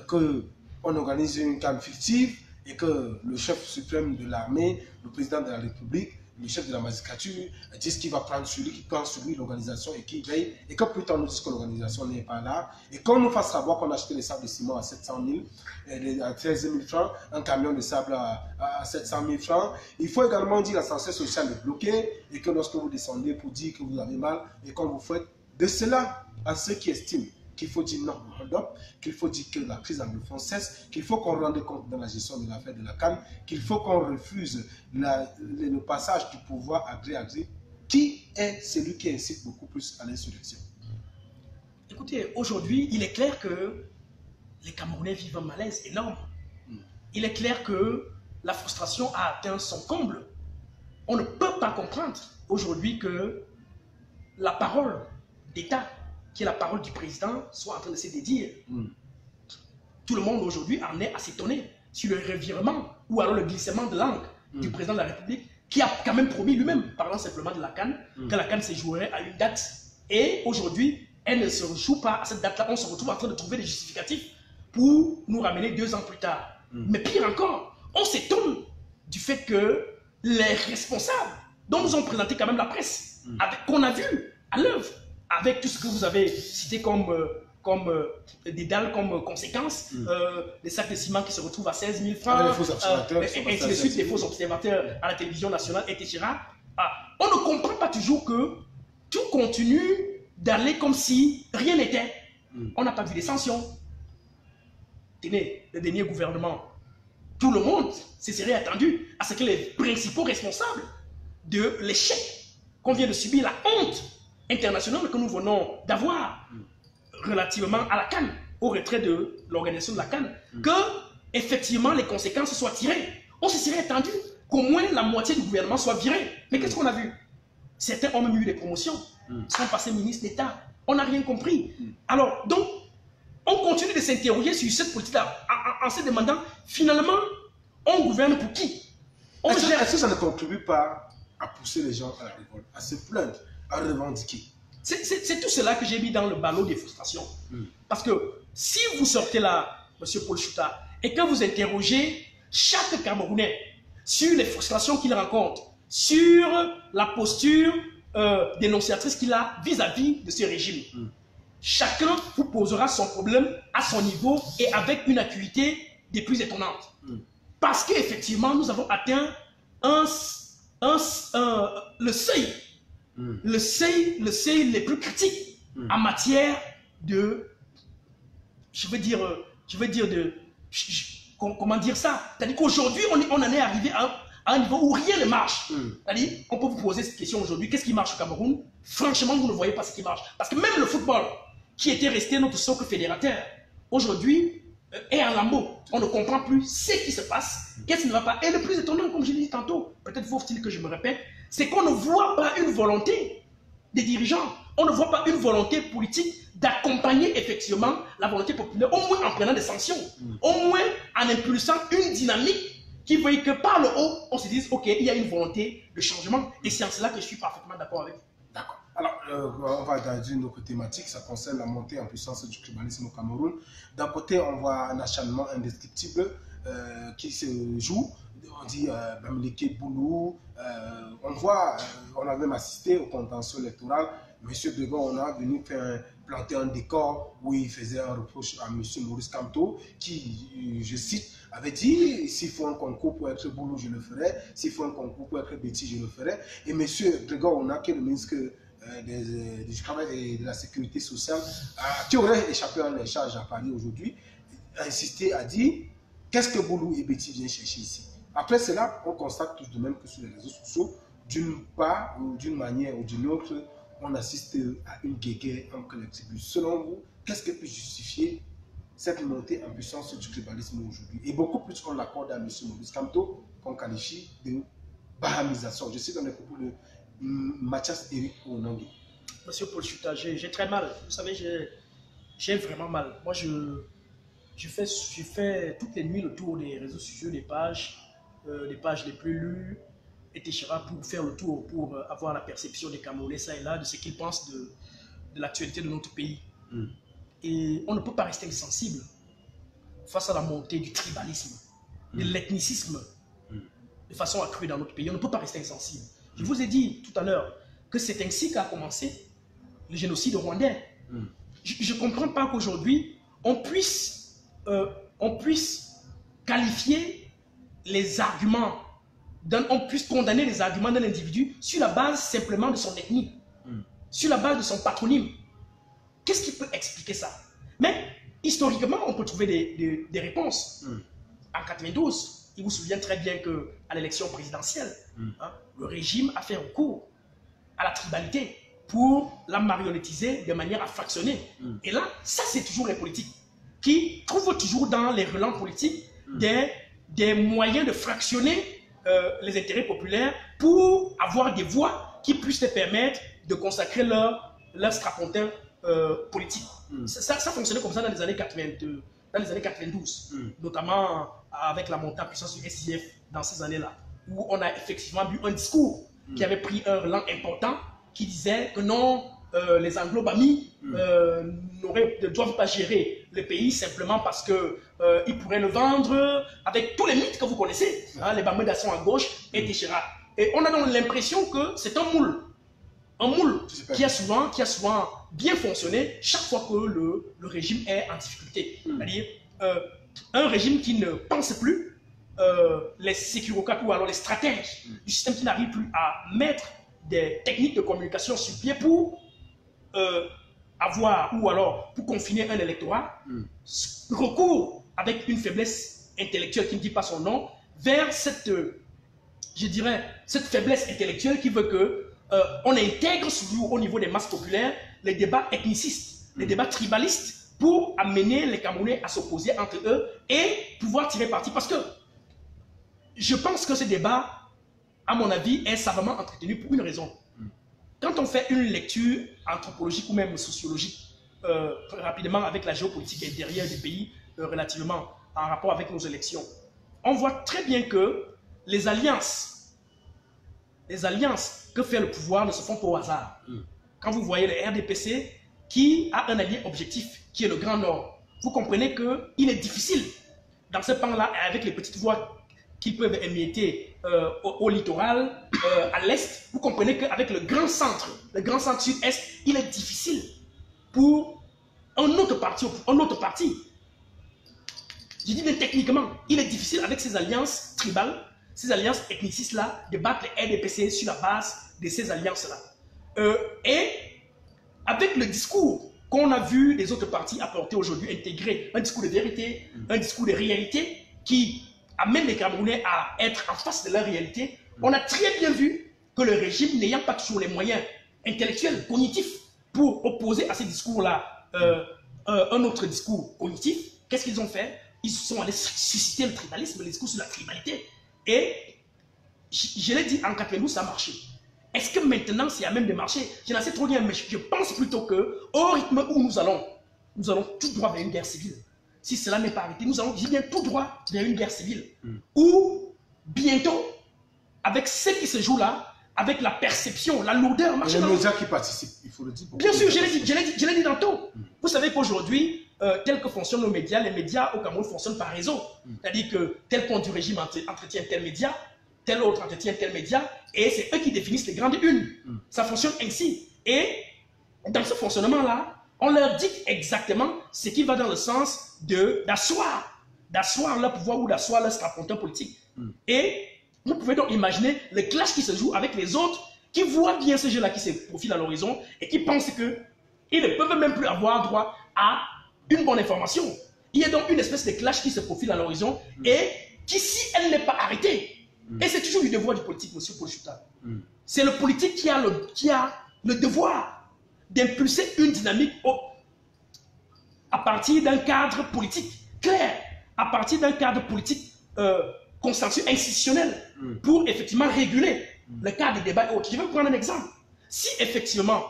qu'on organise une CAN fictive et que le chef suprême de l'armée, le président de la République, le chef de la magistrature dise qu'il va prendre celui qui prend sur lui l'organisation et qui veille, et que plus tard nous dise que l'organisation n'est pas là, et qu'on nous fasse savoir qu'on a acheté les sables de ciment à 700 000, à 13 000 francs, un camion de sable à 700 000 francs. Il faut également dire l'ascenseur social est bloqué, et que lorsque vous descendez pour dire que vous avez mal, et qu'on vous faites de cela à ceux qui estiment qu'il faut dire non au hold-up, qu'il faut dire que la crise anglophone cesse, qu'il faut qu'on rende compte dans la gestion de l'affaire de la CAN, qu'il faut qu'on refuse le passage du pouvoir à gré à gré. Qui est celui qui incite beaucoup plus à l'insurrection? Écoutez, aujourd'hui, il est clair que les Camerounais vivent un malaise énorme. Il est clair que la frustration a atteint son comble. On ne peut pas comprendre aujourd'hui que la parole d'État, qui est la parole du président, soit en train de se dédire. Tout le monde aujourd'hui en est à s'étonner sur le revirement ou alors le glissement de langue du président de la République, qui a quand même promis lui-même, parlant simplement de la CAN, que la CAN se jouerait à une date. Et aujourd'hui, elle ne se joue pas à cette date-là. On se retrouve en train de trouver des justificatifs pour nous ramener 2 ans plus tard. Mais pire encore, on s'étonne du fait que les responsables, dont nous ont présenté quand même la presse, qu'on a vu à l'œuvre, avec tout ce que vous avez cité comme dédale, comme conséquence, les sacs de ciment qui se retrouvent à 16 000 francs, et ainsi de suite, les faux observateurs à la télévision nationale, etc. On ne comprend pas toujours que tout continue d'aller comme si rien n'était. On n'a pas vu des sanctions. Tenez, le dernier gouvernement, tout le monde se serait attendu à ce que les principaux responsables de l'échec qu'on vient de subir, la honte internationale que nous venons d'avoir relativement à la CAN, au retrait de l'organisation de la CAN, que effectivement les conséquences soient tirées. On se serait attendu qu'au moins la moitié du gouvernement soit virée. Mais qu'est-ce qu'on a vu? Certains ont même eu des promotions, sont passés ministres d'État. On n'a rien compris. Alors, donc, on continue de s'interroger sur cette politique-là en se demandant, finalement, on gouverne pour qui? Est-ce que ça ne contribue pas à pousser les gens à la révolte, à se plaindre, à revendiquer? C'est tout cela que j'ai mis dans le ballot des frustrations. Parce que si vous sortez là, M. Paul Chouta, et que vous interrogez chaque Camerounais sur les frustrations qu'il rencontre, sur la posture dénonciatrice qu'il a vis-à-vis de ce régime, chacun vous posera son problème à son niveau et avec une acuité des plus étonnantes. Parce qu'effectivement, nous avons atteint le seuil les plus critiques en matière de, comment dire ça? C'est-à-dire qu'aujourd'hui, on en est arrivé à un niveau où rien ne marche. C'est-à-dire, on peut vous poser cette question aujourd'hui, qu'est-ce qui marche au Cameroun? Franchement, vous ne voyez pas ce qui marche. Parce que même le football, qui était resté notre socle fédérateur, aujourd'hui, est en lambeaux. On ne comprend plus ce qui se passe, qu'est-ce qui ne va pas. Et le plus étonnant, comme je l'ai dit tantôt, peut-être faut-il que je me répète, c'est qu'on ne voit pas une volonté des dirigeants, on ne voit pas une volonté politique d'accompagner effectivement la volonté populaire, au moins en prenant des sanctions, au moins en impulsant une dynamique qui veut que par le haut, on se dise, ok, il y a une volonté de changement, et c'est en cela que je suis parfaitement d'accord avec vous. D'accord. Alors, on va dans une autre thématique, ça concerne la montée en puissance du tribalisme au Cameroun. D'un côté, on voit un acharnement indescriptible qui se joue. On dit Bamileke Boulou. On a même assisté au contentieux électoral. Monsieur Degon, on a venu planter un décor où il faisait un reproche à Monsieur Maurice Kamto, qui, je cite, avait dit, s'il faut un concours pour être Boulou, je le ferai. S'il faut un concours pour être Betty, je le ferai. Et Monsieur Degon, on a qui est le ministre du Travail et de la Sécurité sociale, qui aurait échappé à la charge à Paris aujourd'hui, a insisté, a dit, qu'est-ce que Boulou et Betty viennent chercher ici? Après cela, on constate tout de même que sur les réseaux sociaux, d'une part ou d'une manière ou d'une autre, on assiste à une guéguerre entre les tribus. Selon vous, qu'est-ce qui peut justifier cette montée en puissance du tribalisme aujourd'hui? Et beaucoup plus on l'accorde à M. Maurice Kamto, qu'on qualifie de bahamisation. Je suis dans les propos de Mathias Eric Onangi. Monsieur Paul Chouta, j'ai très mal. Vous savez, j'ai vraiment mal. Moi, je fais toutes les nuits le tour des réseaux sociaux, des pages les plus lues, etc. pour faire le tour, pour avoir la perception des Camerounais, ça et là, de ce qu'ils pensent de l'actualité de notre pays. Et on ne peut pas rester insensible face à la montée du tribalisme, de l'ethnicisme, de façon accrue dans notre pays. On ne peut pas rester insensible. Je vous ai dit tout à l'heure que c'est ainsi qu'a commencé le génocide rwandais. Je ne comprends pas qu'aujourd'hui, on puisse qualifier les arguments, on puisse condamner les arguments d'un individu sur la base simplement de son ethnie, sur la base de son patronyme. Qu'est-ce qui peut expliquer ça? Mais historiquement, on peut trouver des réponses. En 92, il vous souvient très bien qu'à l'élection présidentielle, le régime a fait recours à la tribalité pour la marionnettiser de manière à fractionner. Et là, ça c'est toujours les politiques qui trouvent toujours dans les relents politiques des moyens de fractionner les intérêts populaires pour avoir des voix qui puissent les permettre de consacrer leur strapontin politique. Ça fonctionnait comme ça dans les années 92, notamment avec la montée en puissance du SIF dans ces années-là, où on a effectivement vu un discours qui avait pris un relent important, qui disait que non, les anglo-bamis ne doivent pas gérer le pays simplement parce qu'ils pourraient le vendre avec tous les mythes que vous connaissez, les Bamoudas sont à gauche, etc. Et on a donc l'impression que c'est un moule qui a souvent bien fonctionné chaque fois que le régime est en difficulté. C'est-à-dire un régime qui ne pense plus, les sécurocrates ou alors les stratèges du système qui n'arrivent plus à mettre des techniques de communication sur pied pour avoir ou alors pour confiner un électorat, recourt avec une faiblesse intellectuelle qui ne dit pas son nom vers cette, je dirais, cette faiblesse intellectuelle qui veut que on intègre au niveau des masses populaires les débats ethnicistes, les débats tribalistes pour amener les Camerounais à s'opposer entre eux et pouvoir tirer parti. Parce que je pense que ce débat, à mon avis, est savamment entretenu pour une raison. Quand on fait une lecture anthropologique ou même sociologique, rapidement avec la géopolitique intérieure du pays, relativement en rapport avec nos élections, on voit très bien que les alliances que fait le pouvoir ne se font pas au hasard. Quand vous voyez le RDPC qui a un allié objectif, qui est le Grand Nord, vous comprenez qu'il est difficile, dans ce pan-là, avec les petites voies qui peuvent émietter au littoral, à l'est, vous comprenez qu'avec le grand centre sud-est, il est difficile pour un autre parti. Je dis bien techniquement, il est difficile avec ces alliances tribales, ces alliances ethnicistes-là, de battre les RDPC sur la base de ces alliances-là. Et avec le discours qu'on a vu les autres partis apporter aujourd'hui, intégrer un discours de vérité, un discours de réalité qui amène les Camerounais à être en face de la réalité, on a très bien vu que le régime, n'ayant pas toujours les moyens intellectuels, cognitifs, pour opposer à ces discours-là un autre discours cognitif, qu'est-ce qu'ils ont fait? Ils sont allés susciter le tribalisme, le discours sur la tribalité. Et je l'ai dit, en 92, ça a marché. Est-ce que maintenant, s'il y a même des marchés, je n'en sais trop bien, mais je pense plutôt qu'au rythme où nous allons tout droit vers une guerre civile. Si cela n'est pas arrêté, nous allons bien tout droit vers une guerre civile. Où, bientôt, avec ce qui se joue là, avec la perception, la lourdeur... Et les médias qui participent, il faut le dire. Bien sûr, je l'ai dit tantôt. Vous savez qu'aujourd'hui, tel que fonctionnent nos médias, les médias au Cameroun fonctionnent par réseau. C'est-à-dire que tel compte du régime entretient tel média, tel autre entretient tel média, et c'est eux qui définissent les grandes unes. Ça fonctionne ainsi. Et dans ce fonctionnement-là, on leur dit exactement ce qui va dans le sens d'asseoir leur pouvoir ou d'asseoir leur strapontin politique. Et vous pouvez donc imaginer le clash qui se joue avec les autres qui voient bien ce jeu-là qui se profile à l'horizon et qui pensent qu'ils ne peuvent même plus avoir droit à une bonne information. Il y a donc une espèce de clash qui se profile à l'horizon et qui, si elle n'est pas arrêtée, et c'est toujours du devoir du politique, monsieur Paul Chouta, c'est le politique qui a le devoir d'impulser une dynamique à partir d'un cadre politique clair, à partir d'un cadre politique consensuel, institutionnel, pour effectivement réguler le cadre des débats et autres. Je vais vous prendre un exemple. Si effectivement,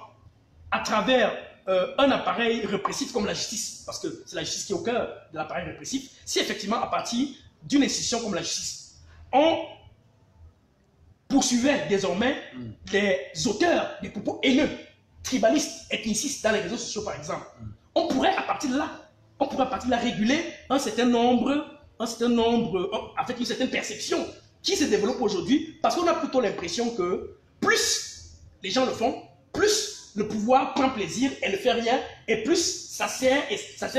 à travers un appareil répressif comme la justice, parce que c'est la justice qui est au cœur de l'appareil répressif, si effectivement à partir d'une institution comme la justice, on poursuivait désormais les auteurs des propos haineux, tribalistes, ethnicistes dans les réseaux sociaux par exemple, on pourrait à partir de là, réguler un certain nombre, avec une certaine perception qui se développe aujourd'hui, parce qu'on a plutôt l'impression que plus les gens le font, plus le pouvoir prend plaisir et ne fait rien, et plus ça sert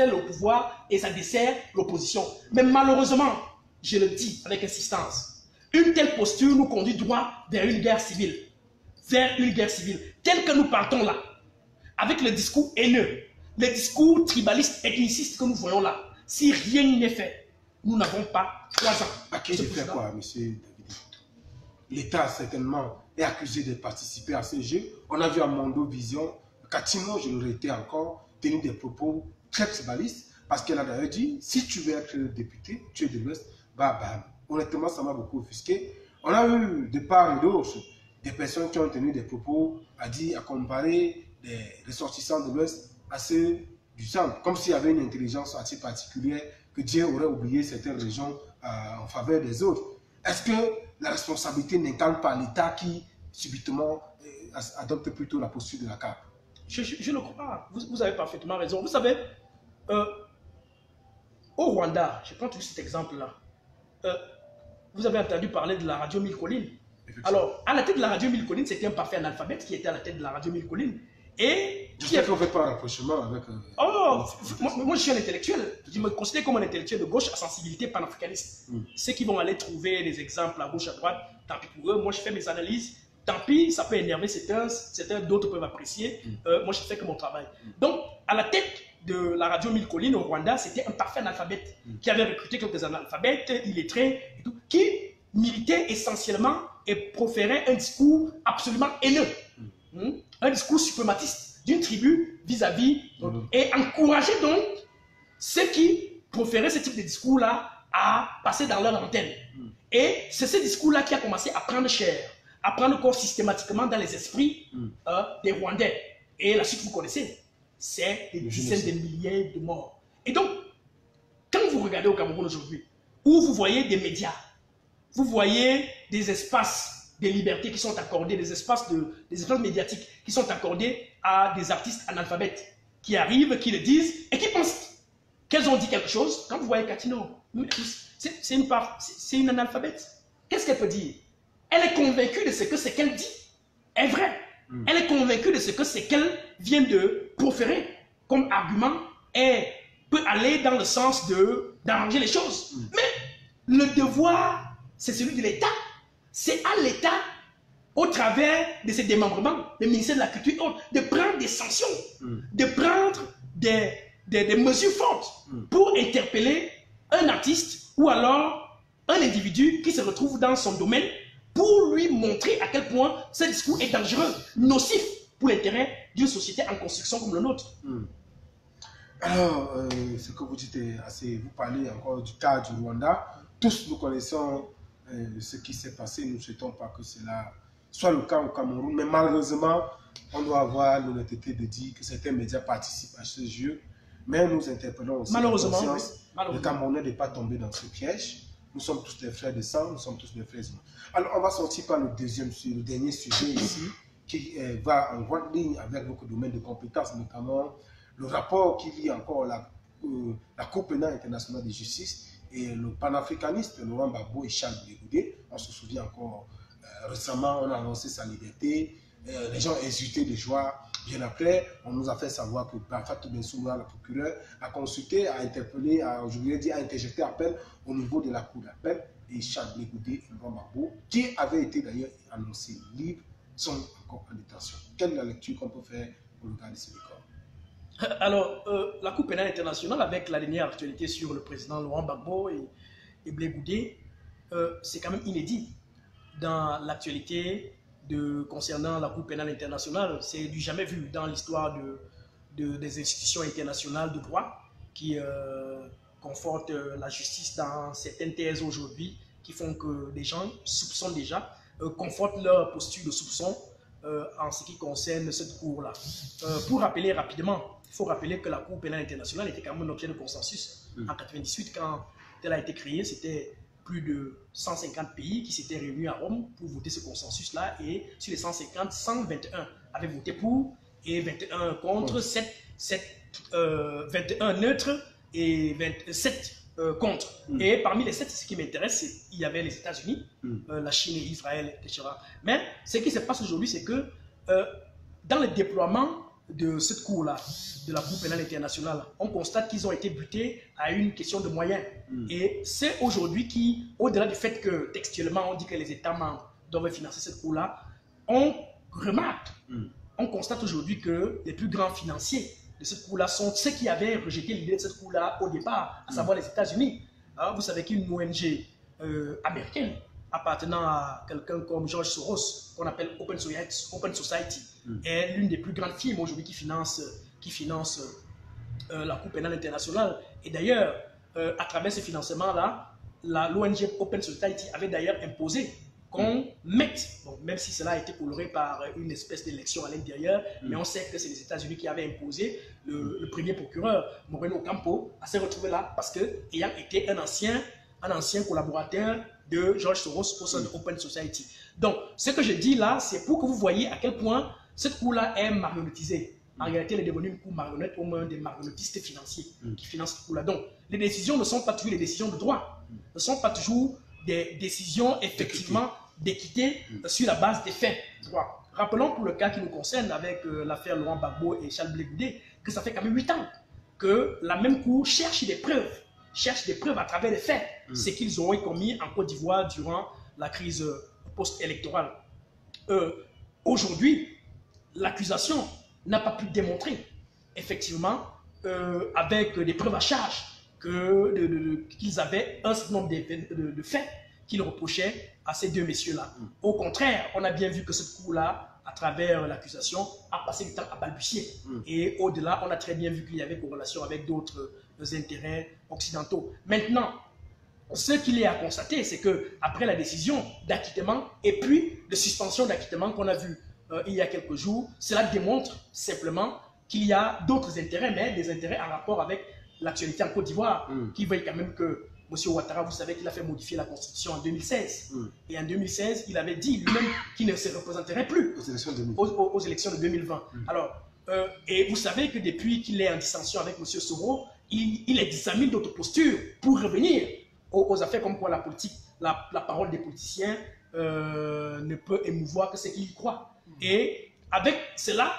le pouvoir et ça dessert l'opposition. Mais malheureusement, je le dis avec insistance, une telle posture nous conduit droit vers une guerre civile. Vers une guerre civile. Tel que nous partons là, avec le discours haineux, le discours tribaliste, ethniciste que nous voyons là, si rien n'est fait, nous n'avons pas 3 ans. À qui je fais quoi, monsieur David? L'État, certainement, est accusé de participer à ce jeu. On a vu à Mondo Vision, Katino, je le répète encore, tenir des propos très tribalistes, parce qu'elle a d'ailleurs dit, si tu veux être député, tu es de l'Ouest, bah, honnêtement, ça m'a beaucoup offusqué. On a eu de part et d'autre des personnes qui ont tenu des propos à comparer des ressortissants de l'Ouest à ceux du centre, comme s'il y avait une intelligence assez particulière, que Dieu aurait oublié certaines régions en faveur des autres. Est-ce que la responsabilité n'incarne pas l'État qui, subitement, adopte plutôt la posture de la cape? Je le crois. Vous avez parfaitement raison. Vous savez, au Rwanda, je prends tout cet exemple-là, vous avez entendu parler de la radio Mille Collines. Alors, à la tête de la radio Mille Collines, c'était un parfait analphabète qui était à la tête de la radio Mille Collines. Et j'espère qu'on ne fait pas un rapprochement avec... moi, je suis un intellectuel. Je me considère comme un intellectuel de gauche à sensibilité panafricaniste. Ceux qui vont aller trouver des exemples à gauche, à droite, tant pis pour eux. Moi, je fais mes analyses. Tant pis, ça peut énerver certains d'autres peuvent apprécier. Moi, je fais que mon travail. Donc, à la tête de la radio Mille Collines au Rwanda, c'était un parfait analphabète qui avait recruté quelques analphabètes, illettrés et tout, qui militait essentiellement et proférait un discours absolument haineux. Un discours suprématiste d'une tribu vis-à-vis et encourageait donc ceux qui proféraient ce type de discours-là à passer dans leur antenne. Et c'est ce discours-là qui a commencé à prendre chair, à prendre corps systématiquement dans les esprits des Rwandais. Et la suite, vous connaissez, c'est des dizaines de milliers de morts. Et donc, quand vous regardez au Cameroun aujourd'hui, où vous voyez des médias, vous voyez des espaces de liberté qui sont accordés, des espaces médiatiques qui sont accordés à des artistes analphabètes qui arrivent, qui le disent et qui pensent qu'elles ont dit quelque chose. Quand vous voyez Katino, c'est une analphabète. Qu'est-ce qu'elle peut dire? Elle est convaincue de ce que qu'elle dit est vrai. Elle est convaincue de ce que qu'elle vient de proférer comme argument et peut aller dans le sens d'arranger les choses. Mais le devoir, c'est celui de l'État. C'est à l'État, au travers de ses démembrements, le ministère de la Culture et autres, de prendre des sanctions, de prendre des mesures fortes pour interpeller un artiste ou alors un individu qui se retrouve dans son domaine pour lui montrer à quel point ce discours est dangereux, nocif pour l'intérêt d'une société en construction comme le nôtre. Alors, ce que vous dites est assez... Vous parlez encore du cas du Rwanda. Tous nous connaissons ce qui s'est passé. Nous ne souhaitons pas que cela soit le cas au Cameroun. Mais malheureusement, on doit avoir l'honnêteté de dire que certains médias participent à ce jeu. Mais nous interpellons aussi malheureusement, le Camerounais n'est pas tombé dans ce piège. Nous sommes tous des frères de sang, nous sommes tous des frères humains. Alors, on va sortir par le dernier sujet ici, qui va en grande ligne avec beaucoup de domaines de compétences, notamment le rapport qui lie encore la Cour pénale internationale de justice et le panafricaniste Laurent Gbagbo et Charles Blé Goudé. On se souvient encore récemment, on a annoncé sa liberté, les gens hésitaient de joie. Bien après, on nous a fait savoir que Fatou Bensouda, le procureur, a consulté, a interpellé, a interjeté appel au niveau de la cour d'appel. Et Charles Blé Goudé et Laurent Gbagbo, qui avait été d'ailleurs annoncés libres, sont encore en détention. Quelle est la lecture qu'on peut faire pour le cas de ce record? Alors, la Cour pénale internationale, avec la dernière actualité sur le président Laurent Gbagbo et Blé Goudé, c'est quand même inédit dans l'actualité concernant la Cour pénale internationale. C'est du jamais vu dans l'histoire des institutions internationales de droit qui confortent la justice dans certaines thèses aujourd'hui, qui font que des gens soupçonnent déjà, confortent leur posture de soupçon en ce qui concerne cette cour-là. Pour rappeler rapidement, il faut rappeler que la Cour pénale internationale était quand même un objet de consensus. En 1998, quand elle a été créée, c'était plus de 150 pays qui s'étaient réunis à Rome pour voter ce consensus-là. Et sur les 150, 121 avaient voté pour et 21 contre, 21 neutres et 27 contre. Et parmi les 7, ce qui m'intéresse, c'est qu'il y avait les États-Unis, la Chine et Israël, etc. Mais ce qui se passe aujourd'hui, c'est que dans le déploiement de cette cour-là, de la Cour pénale internationale, on constate qu'ils ont été butés à une question de moyens. Et c'est aujourd'hui qui, au-delà du fait que textuellement on dit que les États membres doivent financer cette cour-là, on remarque, on constate aujourd'hui que les plus grands financiers de cette cour-là sont ceux qui avaient rejeté l'idée de cette cour-là au départ, à savoir les États-Unis. Vous savez qu'une ONG américaine appartenant à quelqu'un comme George Soros, qu'on appelle Open Society, est l'une des plus grandes firmes aujourd'hui qui finance la Cour pénale internationale. Et d'ailleurs, à travers ce financement-là, l'ONG Open Society avait d'ailleurs imposé qu'on mette, bon, même si cela a été coloré par une espèce d'élection à l'intérieur, mais on sait que c'est les États-Unis qui avaient imposé le premier procureur, Moreno Ocampo, à se retrouver là parce que, ayant été un ancien collaborateur de George Soros au sein de Open Society. Donc, ce que je dis là, c'est pour que vous voyez à quel point cette cour-là est marionnettisée. En réalité, elle est devenue une cour marionnette, au moins des marionnettistes financiers qui financent cette cour-là. Donc, les décisions ne sont pas toujours les décisions de droit, ne sont pas toujours des décisions effectivement d'équité sur la base des faits. Rappelons pour le cas qui nous concerne avec l'affaire Laurent Gbagbo et Charles Blé Goudé, que ça fait quand même 8 ans que la même cour cherche des preuves à travers les faits, ce qu'ils ont commis en Côte d'Ivoire durant la crise post-électorale. Aujourd'hui, l'accusation n'a pas pu démontrer effectivement avec des preuves à charge qu'ils avaient un certain nombre de faits qu'ils reprochaient à ces deux messieurs-là. Au contraire, on a bien vu que cette cour-là, à travers l'accusation, a passé du temps à balbutier. Et au-delà, on a très bien vu qu'il y avait corrélation avec d'autres intérêts occidentaux. Maintenant, ce qu'il y a à constater, c'est qu'après la décision d'acquittement et puis de suspension d'acquittement qu'on a vu il y a quelques jours, cela démontre simplement qu'il y a d'autres intérêts, mais des intérêts en rapport avec l'actualité en Côte d'Ivoire, qui veut quand même que M. Ouattara, vous savez qu'il a fait modifier la Constitution en 2016. Et en 2016, il avait dit lui-même qu'il ne se représenterait plus aux élections de 2020. Alors, et vous savez que depuis qu'il est en dissension avec M. Soro, il examine d'autres postures pour revenir aux affaires comme quoi la politique, la parole des politiciens ne peut émouvoir que ce qu'ils y croient. Et avec cela,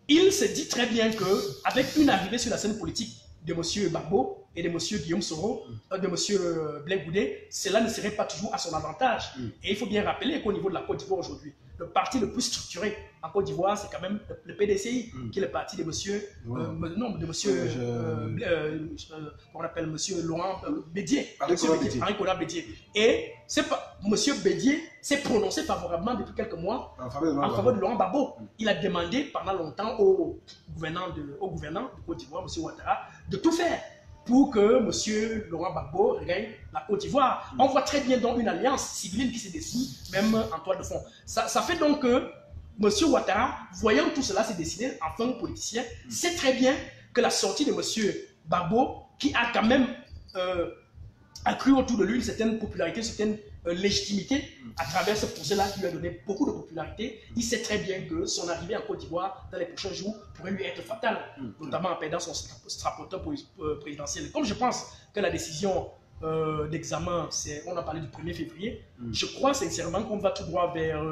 il se dit très bien qu'avec une arrivée sur la scène politique de M. Gbagbo et de M. Guillaume Soro, de M. Blé Goudé, cela ne serait pas toujours à son avantage. Et il faut bien rappeler qu'au niveau de la Côte d'Ivoire aujourd'hui, le parti le plus structuré en Côte d'Ivoire, c'est quand même le PDCI, qui est le parti de on appelle M. Laurent Bédié. Henri Conan Bédié. Et M. Bédié s'est prononcé favorablement depuis quelques mois en faveur de Laurent Gbagbo. Il a demandé pendant longtemps au gouvernant de Côte d'Ivoire, M. Ouattara, de tout faire pour que M. Laurent Gbagbo regagne la Côte d'Ivoire. On voit très bien donc une alliance civile qui se dessine, même en toile de fond. Ça fait donc que M. Ouattara, voyant tout cela se dessiner en tant que politicien, sait très bien que la sortie de M. Gbagbo, qui a quand même accru autour de lui une certaine popularité, une certaine légitimité à travers ce procès-là qui lui a donné beaucoup de popularité, il sait très bien que son arrivée en Côte d'Ivoire dans les prochains jours pourrait lui être fatale, notamment en perdant son strapoteur présidentiel. Comme je pense que la décision d'examen, on a parlé du 1er février, je crois sincèrement qu'on va tout droit vers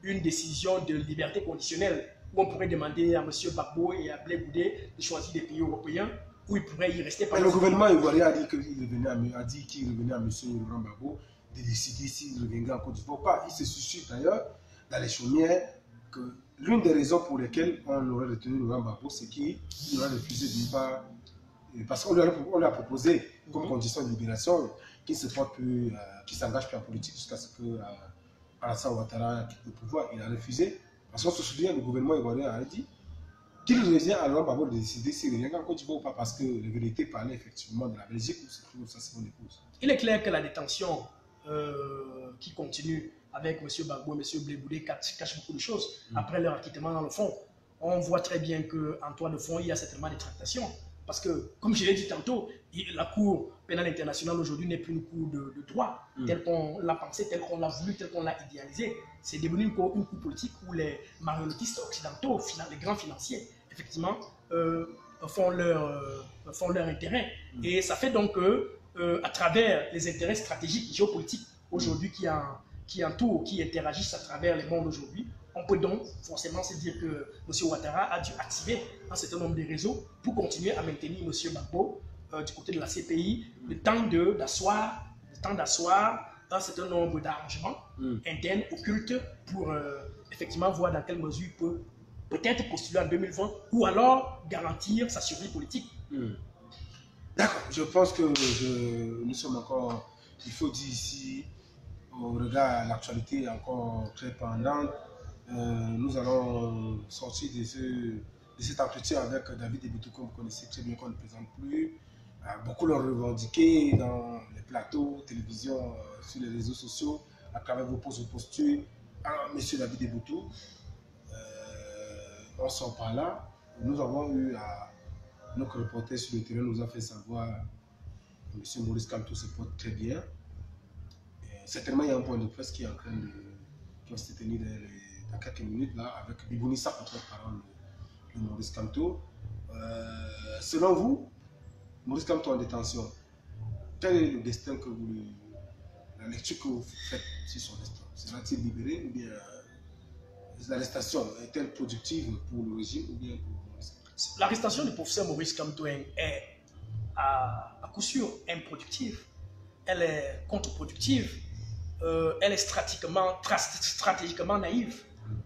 une décision de liberté conditionnelle où on pourrait demander à M. Gbagbo et à Blé Goudé de choisir des pays européens où ils pourraient y rester. Le gouvernement ivoirien a dit qu'il revenait à M. Laurent Gbagbo de décider s'il reviendrait en Côte d'Ivoire ou pas. Il se suscite d'ailleurs dans les chaumières que l'une des raisons pour lesquelles on aurait retenu Laurent Gbagbo, c'est qu'il aurait refusé d'une part, parce qu'on lui a proposé comme condition de libération qu'il ne se porte plus, qu'il s'engage plus en politique jusqu'à ce que Alassane Ouattara quitte le pouvoir. Il a refusé parce qu'on se souvient, le gouvernement ivoirien a dit qu'il revient à Laurent Gbagbo de décider s'il revient en Côte d'Ivoire ou pas, parce que la vérité parlait effectivement de la Belgique où se trouve sa seconde épouse. Il est clair que la détention qui continue avec M. Gbagbo et M. Blé Goudé cache beaucoup de choses. Après leur acquittement dans le fond, on voit très bien qu'en toile de fond, il y a certainement des tractations. Parce que, comme je l'ai dit tantôt, la Cour pénale internationale aujourd'hui n'est plus une cour de droit, telle qu'on l'a pensé, telle qu'on l'a voulu, telle qu'on l'a idéalisé. C'est devenu une cour politique où les marionnettistes occidentaux, les grands financiers, effectivement, font leur intérêt. Et ça fait donc que à travers les intérêts stratégiques, géopolitiques aujourd'hui qui entourent, qui interagissent à travers les mondes aujourd'hui, on peut donc forcément se dire que M. Ouattara a dû activer un certain nombre de réseaux pour continuer à maintenir M. Gbagbo du côté de la CPI, le temps d'asseoir un certain nombre d'arrangements internes, occultes, pour effectivement voir dans quelle mesure il peut peut-être postuler en 2020 ou alors garantir sa survie politique. D'accord, je pense que nous sommes encore, il faut dire ici, au regard, l'actualité est encore très pendante. Nous allons sortir de cet entretien avec David Eboutou, comme vous connaissez très bien, qu'on ne présente plus. Beaucoup l'ont revendiqué dans les plateaux, télévision, sur les réseaux sociaux, à travers vos postures. Monsieur David Eboutou, on sort par là. Nous avons eu notre reporter sur le terrain nous a fait savoir que M. Maurice Kamto se porte très bien. Certainement, il y a un point de presse qui est en train qui va se tenir dans quelques minutes là, avec Bibouni Sak, porte-parole de Maurice Kamto. Selon vous, Maurice Kamto en détention, quel est le destin que vous, la lecture que vous faites sur son destin? Sera-t-il libéré ou bien l'arrestation est-elle productive pour le régime ou bien pour Maurice Kamto? L'arrestation du professeur Maurice Kamto est à coup sûr improductive. Elle est contre-productive. Elle est stratégiquement naïve.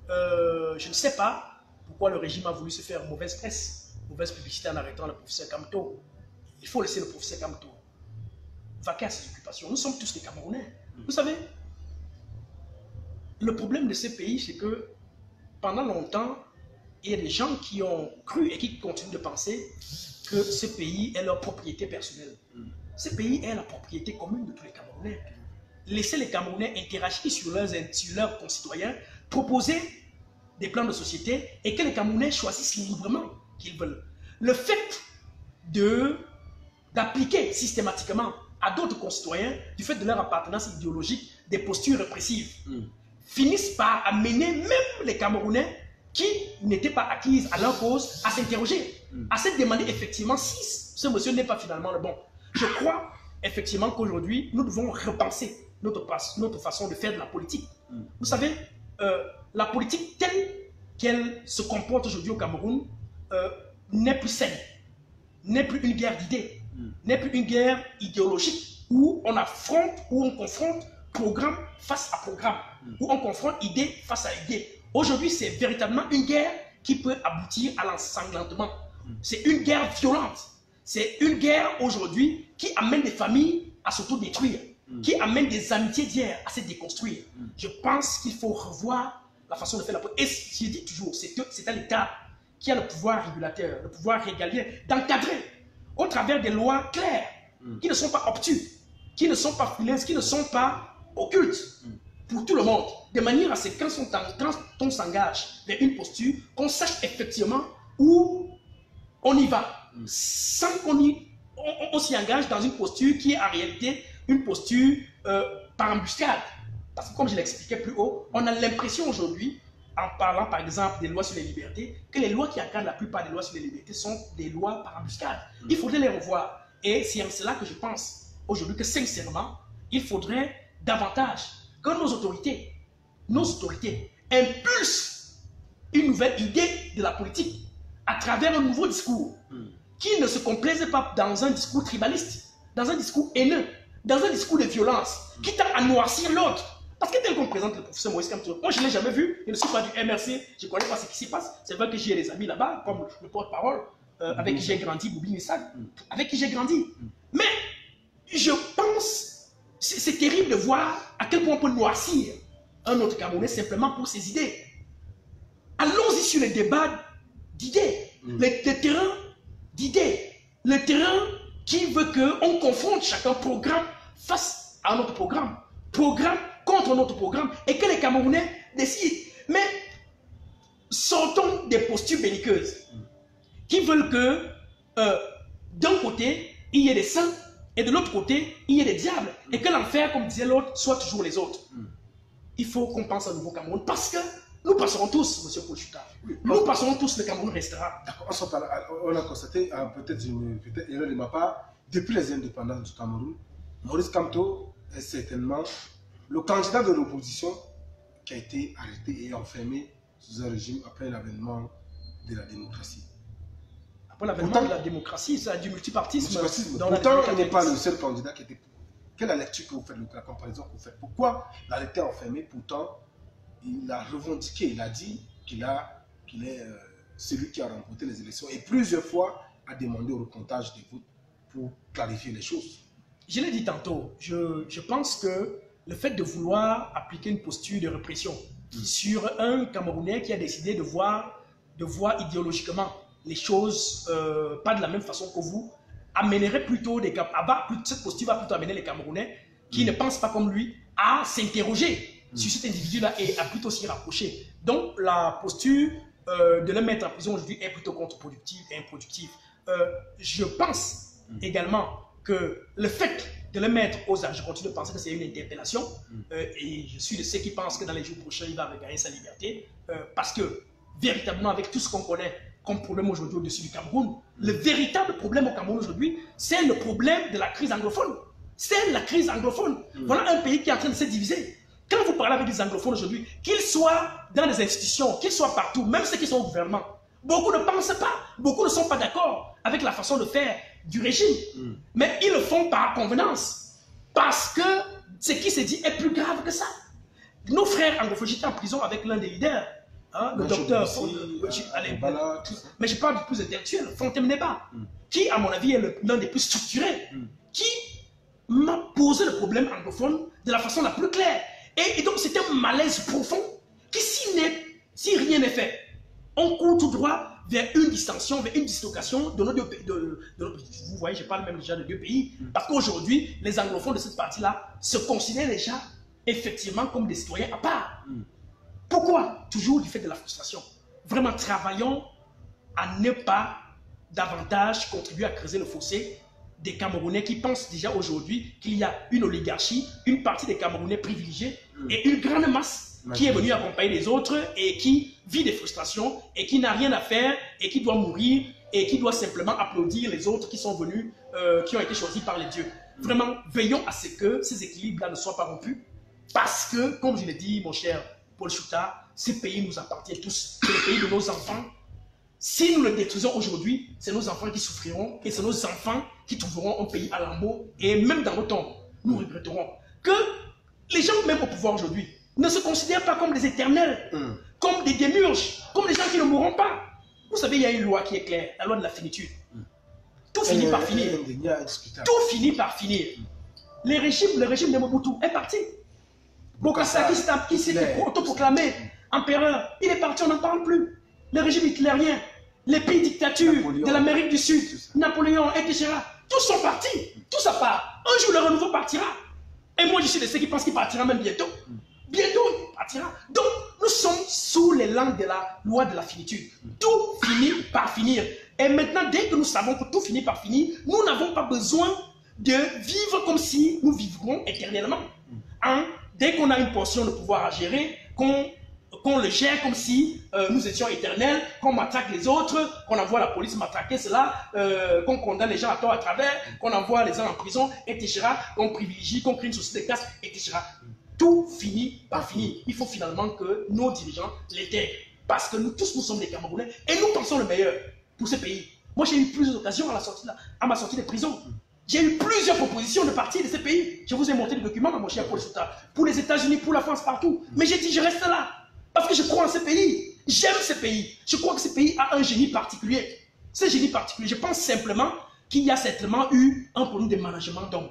Je ne sais pas pourquoi le régime a voulu se faire mauvaise presse, mauvaise publicité en arrêtant le professeur Kamto. Il faut laisser le professeur Kamto vaquer à ses occupations. Nous sommes tous des Camerounais. Vous savez, le problème de ce pays, c'est que pendant longtemps, il y a des gens qui ont cru et qui continuent de penser que ce pays est leur propriété personnelle. Ce pays est la propriété commune de tous les Camerounais. Laisser les Camerounais interagir sur leurs concitoyens, proposer des plans de société et que les Camerounais choisissent librement qu'ils veulent. Le fait d'appliquer systématiquement à d'autres concitoyens, du fait de leur appartenance idéologique, des postures répressives, finissent par amener même les Camerounais qui n'étaient pas acquises à leur cause à s'interroger, à se demander effectivement si ce monsieur n'est pas finalement le bon. Je crois effectivement qu'aujourd'hui, nous devons repenser notre façon de faire de la politique. Vous savez, la politique telle qu'elle se comporte aujourd'hui au Cameroun n'est plus saine, n'est plus une guerre d'idées, n'est plus une guerre idéologique où on affronte, où on confronte programme face à programme, où on confronte idée face à idée. Aujourd'hui, c'est véritablement une guerre qui peut aboutir à l'ensanglantement. C'est une guerre violente. C'est une guerre aujourd'hui qui amène des familles à s'autodétruire, qui amène des amitiés d'hier à se déconstruire. Je pense qu'il faut revoir la façon de faire la politique. Et je dis toujours, c'est à l'État qui a le pouvoir régulateur, le pouvoir régalien, d'encadrer au travers des lois claires, qui ne sont pas obtus, qui ne sont pas fileuses, qui ne sont pas occultes pour tout le monde, de manière à ce que quand on s'engage vers une posture, qu'on sache effectivement où on y va, sans qu'on s'y engage dans une posture qui est en réalité une posture par embuscade. Parce que comme je l'expliquais plus haut, on a l'impression aujourd'hui, en parlant par exemple des lois sur les libertés, que les lois qui encadrent la plupart des lois sur les libertés sont des lois par embuscade. Il faudrait les revoir. Et c'est en cela que je pense aujourd'hui que sincèrement, il faudrait davantage que nos autorités impulsent une nouvelle idée de la politique à travers un nouveau discours qui ne se complaise pas dans un discours tribaliste, dans un discours haineux, dans un discours de violence qui tend à noircir l'autre. Parce que tel qu'on présente le professeur Maurice Kamto, moi je ne l'ai jamais vu, je ne suis pas du MRC, je ne connais pas ce qui s'y passe. C'est vrai que j'ai des amis là-bas, comme le porte-parole, avec qui j'ai grandi, Boubi Nissad, avec qui j'ai grandi. Mais je pense, c'est terrible de voir à quel point on peut noircir un autre Camerounais simplement pour ses idées. Allons-y sur les débats d'idées, le terrain d'idées, le terrain qui veut qu'on confronte chacun programme face à un autre programme, programme contre notre programme, et que les Camerounais décident. Mais sortons des postures belliqueuses qui veulent que d'un côté, il y ait des saints et de l'autre côté, il y ait des diables. Et que l'enfer, comme disait l'autre, soit toujours les autres. Il faut qu'on pense à nouveau Cameroun parce que nous passerons tous, M. Polchuta. Nous passerons tous, le Cameroun restera. D'accord, on a constaté, peut-être erreur de ma part, depuis les indépendances du Cameroun, Maurice Kamto est certainement le candidat de l'opposition qui a été arrêté et enfermé sous un régime après l'avènement de la démocratie. Après l'avènement de la démocratie, ça a du multipartisme. Pourtant, il n'est pas le seul candidat qui était... Quelle est la lecture que vous faites, la comparaison que vous faites? Pourquoi l'arrêté enfermé? Pourtant, il a revendiqué, il a dit qu'il est celui qui a remporté les élections et plusieurs fois a demandé au recomptage des votes pour clarifier les choses. Je l'ai dit tantôt, je pense que le fait de vouloir appliquer une posture de répression sur un Camerounais qui a décidé de voir idéologiquement les choses pas de la même façon que vous, amènerait plutôt cette posture va plutôt amener les Camerounais qui ne pensent pas comme lui à s'interroger sur cet individu-là et à plutôt s'y rapprocher. Donc la posture de le mettre en prison aujourd'hui est plutôt contre-productive et improductive. Je pense également que le fait de le mettre aux armes, je continue de penser que c'est une interpellation et je suis de ceux qui pensent que dans les jours prochains, il va regagner sa liberté parce que véritablement avec tout ce qu'on connaît comme problème aujourd'hui au-dessus du Cameroun, le véritable problème au Cameroun aujourd'hui, c'est le problème de la crise anglophone. C'est la crise anglophone. Voilà un pays qui est en train de se diviser. Quand vous parlez avec des anglophones aujourd'hui, qu'ils soient dans les institutions, qu'ils soient partout, même ceux qui sont au gouvernement, beaucoup ne pensent pas, beaucoup ne sont pas d'accord avec la façon de faire du régime. Mais ils le font par convenance. Parce que ce qui se dit est plus grave que ça. Nos frères anglophones, j'étais en prison avec l'un des leaders, hein, le docteur, mais je parle du plus intellectuel, Fontaine-Neba, qui à mon avis est l'un des plus structurés, qui m'a posé le problème anglophone de la façon la plus claire. Et donc c'est un malaise profond qui si rien n'est fait, on court tout droit vers une distension, vers une dislocation de nos deux pays. Vous voyez, je parle même déjà de deux pays, parce qu'aujourd'hui, les anglophones de cette partie-là se considèrent déjà effectivement comme des citoyens à part. Pourquoi? Toujours du fait de la frustration. Vraiment, travaillons à ne pas davantage contribuer à creuser le fossé des Camerounais qui pensent déjà aujourd'hui qu'il y a une oligarchie, une partie des Camerounais privilégiés et une grande masse qui est venue accompagner les autres et qui vit des frustrations et qui n'a rien à faire et qui doit mourir et qui doit simplement applaudir les autres qui sont venus, qui ont été choisis par les dieux. Vraiment, veillons à ce que ces équilibres-là ne soient pas rompus parce que, comme je l'ai dit, mon cher Paul Chouta, ce pays nous appartient tous. C'est le pays de nos enfants. Si nous le détruisons aujourd'hui, c'est nos enfants qui souffriront et c'est nos enfants qui trouveront un pays à lambeaux. Et même dans nos temps, nous regretterons que les gens même au pouvoir aujourd'hui ne se considèrent pas comme des éternels, comme des démiurges, comme des gens qui ne mourront pas. Vous savez, il y a une loi qui est claire, la loi de la finitude. Tout finit par finir. Tout finit par finir. Le régime de Mobutu est parti. Bokassa qui s'est autoproclamé empereur, il est parti, on n'en parle plus. Le régime hitlérien, les pays dictatures de l'Amérique du Sud, Napoléon, etc. Tous sont partis, tout ça part. Un jour, le renouveau partira. Et moi, je suis de ceux qui pensent qu'il partira même bientôt. Bientôt, il partira. Donc, nous sommes sous les langues de la loi de la finitude. Tout finit par finir. Et maintenant, dès que nous savons que tout finit par finir, nous n'avons pas besoin de vivre comme si nous vivrons éternellement. Hein? Dès qu'on a une portion de pouvoir à gérer, qu'on le gère comme si nous étions éternels, qu'on matraque les autres, qu'on envoie la police matraquer cela, qu'on condamne les gens à tort à travers, qu'on envoie les gens en prison, etc., qu'on privilégie, qu'on crée une société de classe, etc. Tout finit par finir. Il faut finalement que nos dirigeants l'intègrent. Parce que nous tous, nous sommes des Camerounais et nous pensons le meilleur pour ce pays. Moi, j'ai eu plusieurs occasions à ma sortie de prison. J'ai eu plusieurs propositions de partir de ce pays. Je vous ai montré des documents, mon cher Paul Chouta, pour les États-Unis, pour la France, partout. Mais j'ai dit, je reste là. Parce que je crois en ce pays. J'aime ce pays. Je crois que ce pays a un génie particulier. Ce génie particulier, je pense simplement qu'il y a certainement eu un problème de management d'hommes.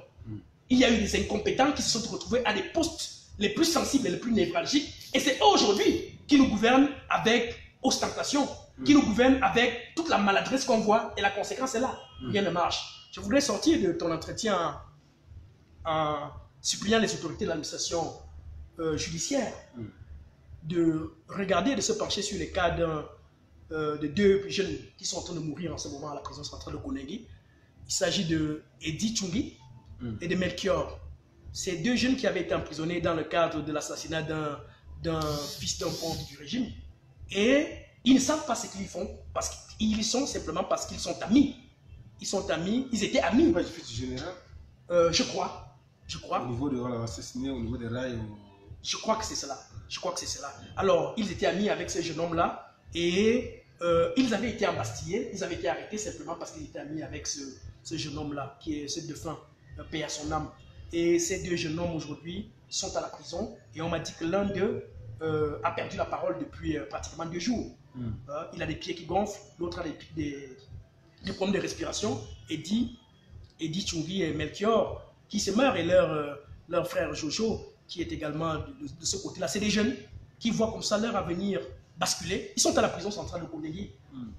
Il y a eu des incompétents qui se sont retrouvés à des postes les plus sensibles et les plus névralgiques. Et c'est aujourd'hui qui nous gouvernent avec ostentation, qui nous gouvernent avec toute la maladresse qu'on voit. Et la conséquence est là. Rien ne marche. Je voudrais sortir de ton entretien en suppliant les autorités de l'administration judiciaire de regarder, de se pencher sur les cas de deux jeunes qui sont en train de mourir en ce moment à la prison centrale de Koningui. Il s'agit de Eddie Chungi et de Melchior. Ces deux jeunes qui avaient été emprisonnés dans le cadre de l'assassinat d'un fils d'un ponte du régime. Et ils ne savent pas ce qu'ils font, parce qu'ils y sont simplement parce qu'ils sont amis. Ils sont amis, ils étaient amis. Pas du fils du général. Je crois. Au niveau de l'assassiné, au niveau des rails. Je crois que c'est cela. Je crois que c'est cela. Alors, ils étaient amis avec ce jeune homme-là et ils avaient été embastillés, ils avaient été arrêtés simplement parce qu'ils étaient amis avec ce jeune homme-là, qui est ce défunt, paix à son âme. Et ces deux jeunes hommes aujourd'hui sont à la prison et on m'a dit que l'un d'eux a perdu la parole depuis pratiquement 2 jours. Il a des pieds qui gonflent, l'autre a des problèmes de respiration. Eddy Tchoungui et Melchior qui se meurent et leur frère Jojo qui est également de ce côté-là. C'est des jeunes qui voient comme ça leur avenir basculer. Ils sont à la prison centrale de Kondengui.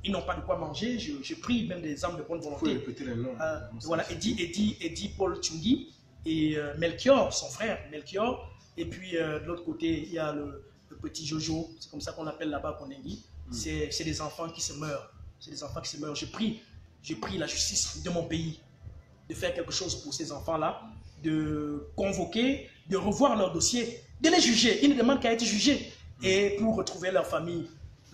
Ils n'ont pas de quoi manger. Je prie même des âmes de bonne volonté. Il faut répéter les noms. Voilà, Eddy Paul Tchoungui et Melchior, son frère Melchior. Et puis de l'autre côté, il y a le petit Jojo. C'est comme ça qu'on l'appelle là-bas Kondengui. C'est des enfants qui se meurent. C'est des enfants qui se meurent. Je prie la justice de mon pays de faire quelque chose pour ces enfants-là, de convoquer, de revoir leur dossier, de les juger. Ils ne demandent qu'à être jugés et pour retrouver leur famille,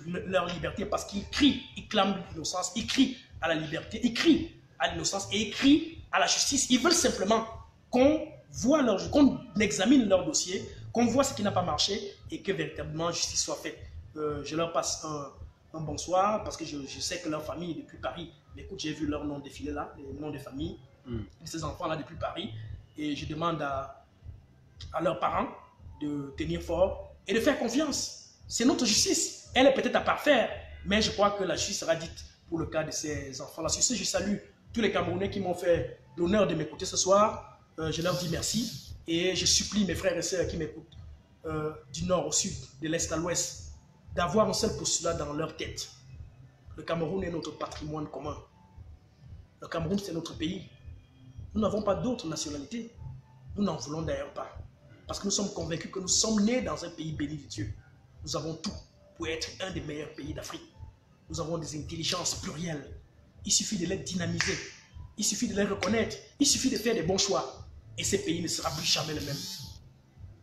leur liberté, parce qu'ils crient, ils clament l'innocence, ils crient à la liberté, ils crient à l'innocence et ils crient à la justice. Ils veulent simplement qu'on voit qu'on examine leur dossier, qu'on voit ce qui n'a pas marché et que véritablement justice soit faite. Je leur passe un bonsoir parce que je sais que leur famille est depuis Paris. Mais écoute, j'ai vu leur nom défiler là, les noms des familles de ces enfants-là depuis Paris. Et je demande à leurs parents de tenir fort et de faire confiance. C'est notre justice. Elle est peut-être à parfaire, mais je crois que la justice sera dite pour le cas de ces enfants-là. Sur ce, je salue tous les Camerounais qui m'ont fait l'honneur de m'écouter ce soir. Je leur dis merci et je supplie mes frères et sœurs qui m'écoutent du nord au sud, de l'est à l'ouest, d'avoir un seul postulat dans leur tête. Le Cameroun est notre patrimoine commun. Le Cameroun, c'est notre pays. Nous n'avons pas d'autre nationalité. Nous n'en voulons d'ailleurs pas. Parce que nous sommes convaincus que nous sommes nés dans un pays béni de Dieu. Nous avons tout pour être un des meilleurs pays d'Afrique. Nous avons des intelligences plurielles. Il suffit de les dynamiser. Il suffit de les reconnaître. Il suffit de faire des bons choix. Et ce pays ne sera plus jamais le même.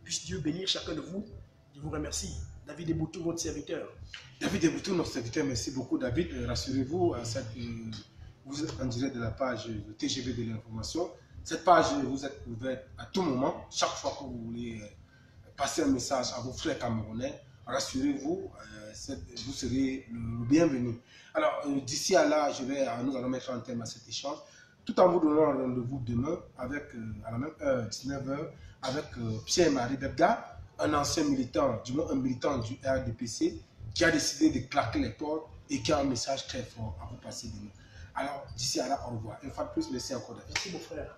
Puisse Dieu bénir chacun de vous. Je vous remercie. David Eboutou, votre serviteur. David Eboutou, notre serviteur, merci beaucoup David. Rassurez-vous, vous êtes en direct de la page TGV de l'information. Cette page vous est ouverte à tout moment. Chaque fois que vous voulez passer un message à vos frères camerounais, rassurez-vous, vous serez le bienvenu. Alors, d'ici à là, nous allons mettre un thème à cet échange, tout en vous donnant un rendez-vous demain, à la même heure, 19h, avec Pierre-Marie Bebga, un ancien militant, du moins un militant du RDPC, qui a décidé de claquer les portes et qui a un message très fort à vous passer demain. Alors, d'ici à là, au revoir. Une fois de plus, merci encore. Merci mon frère.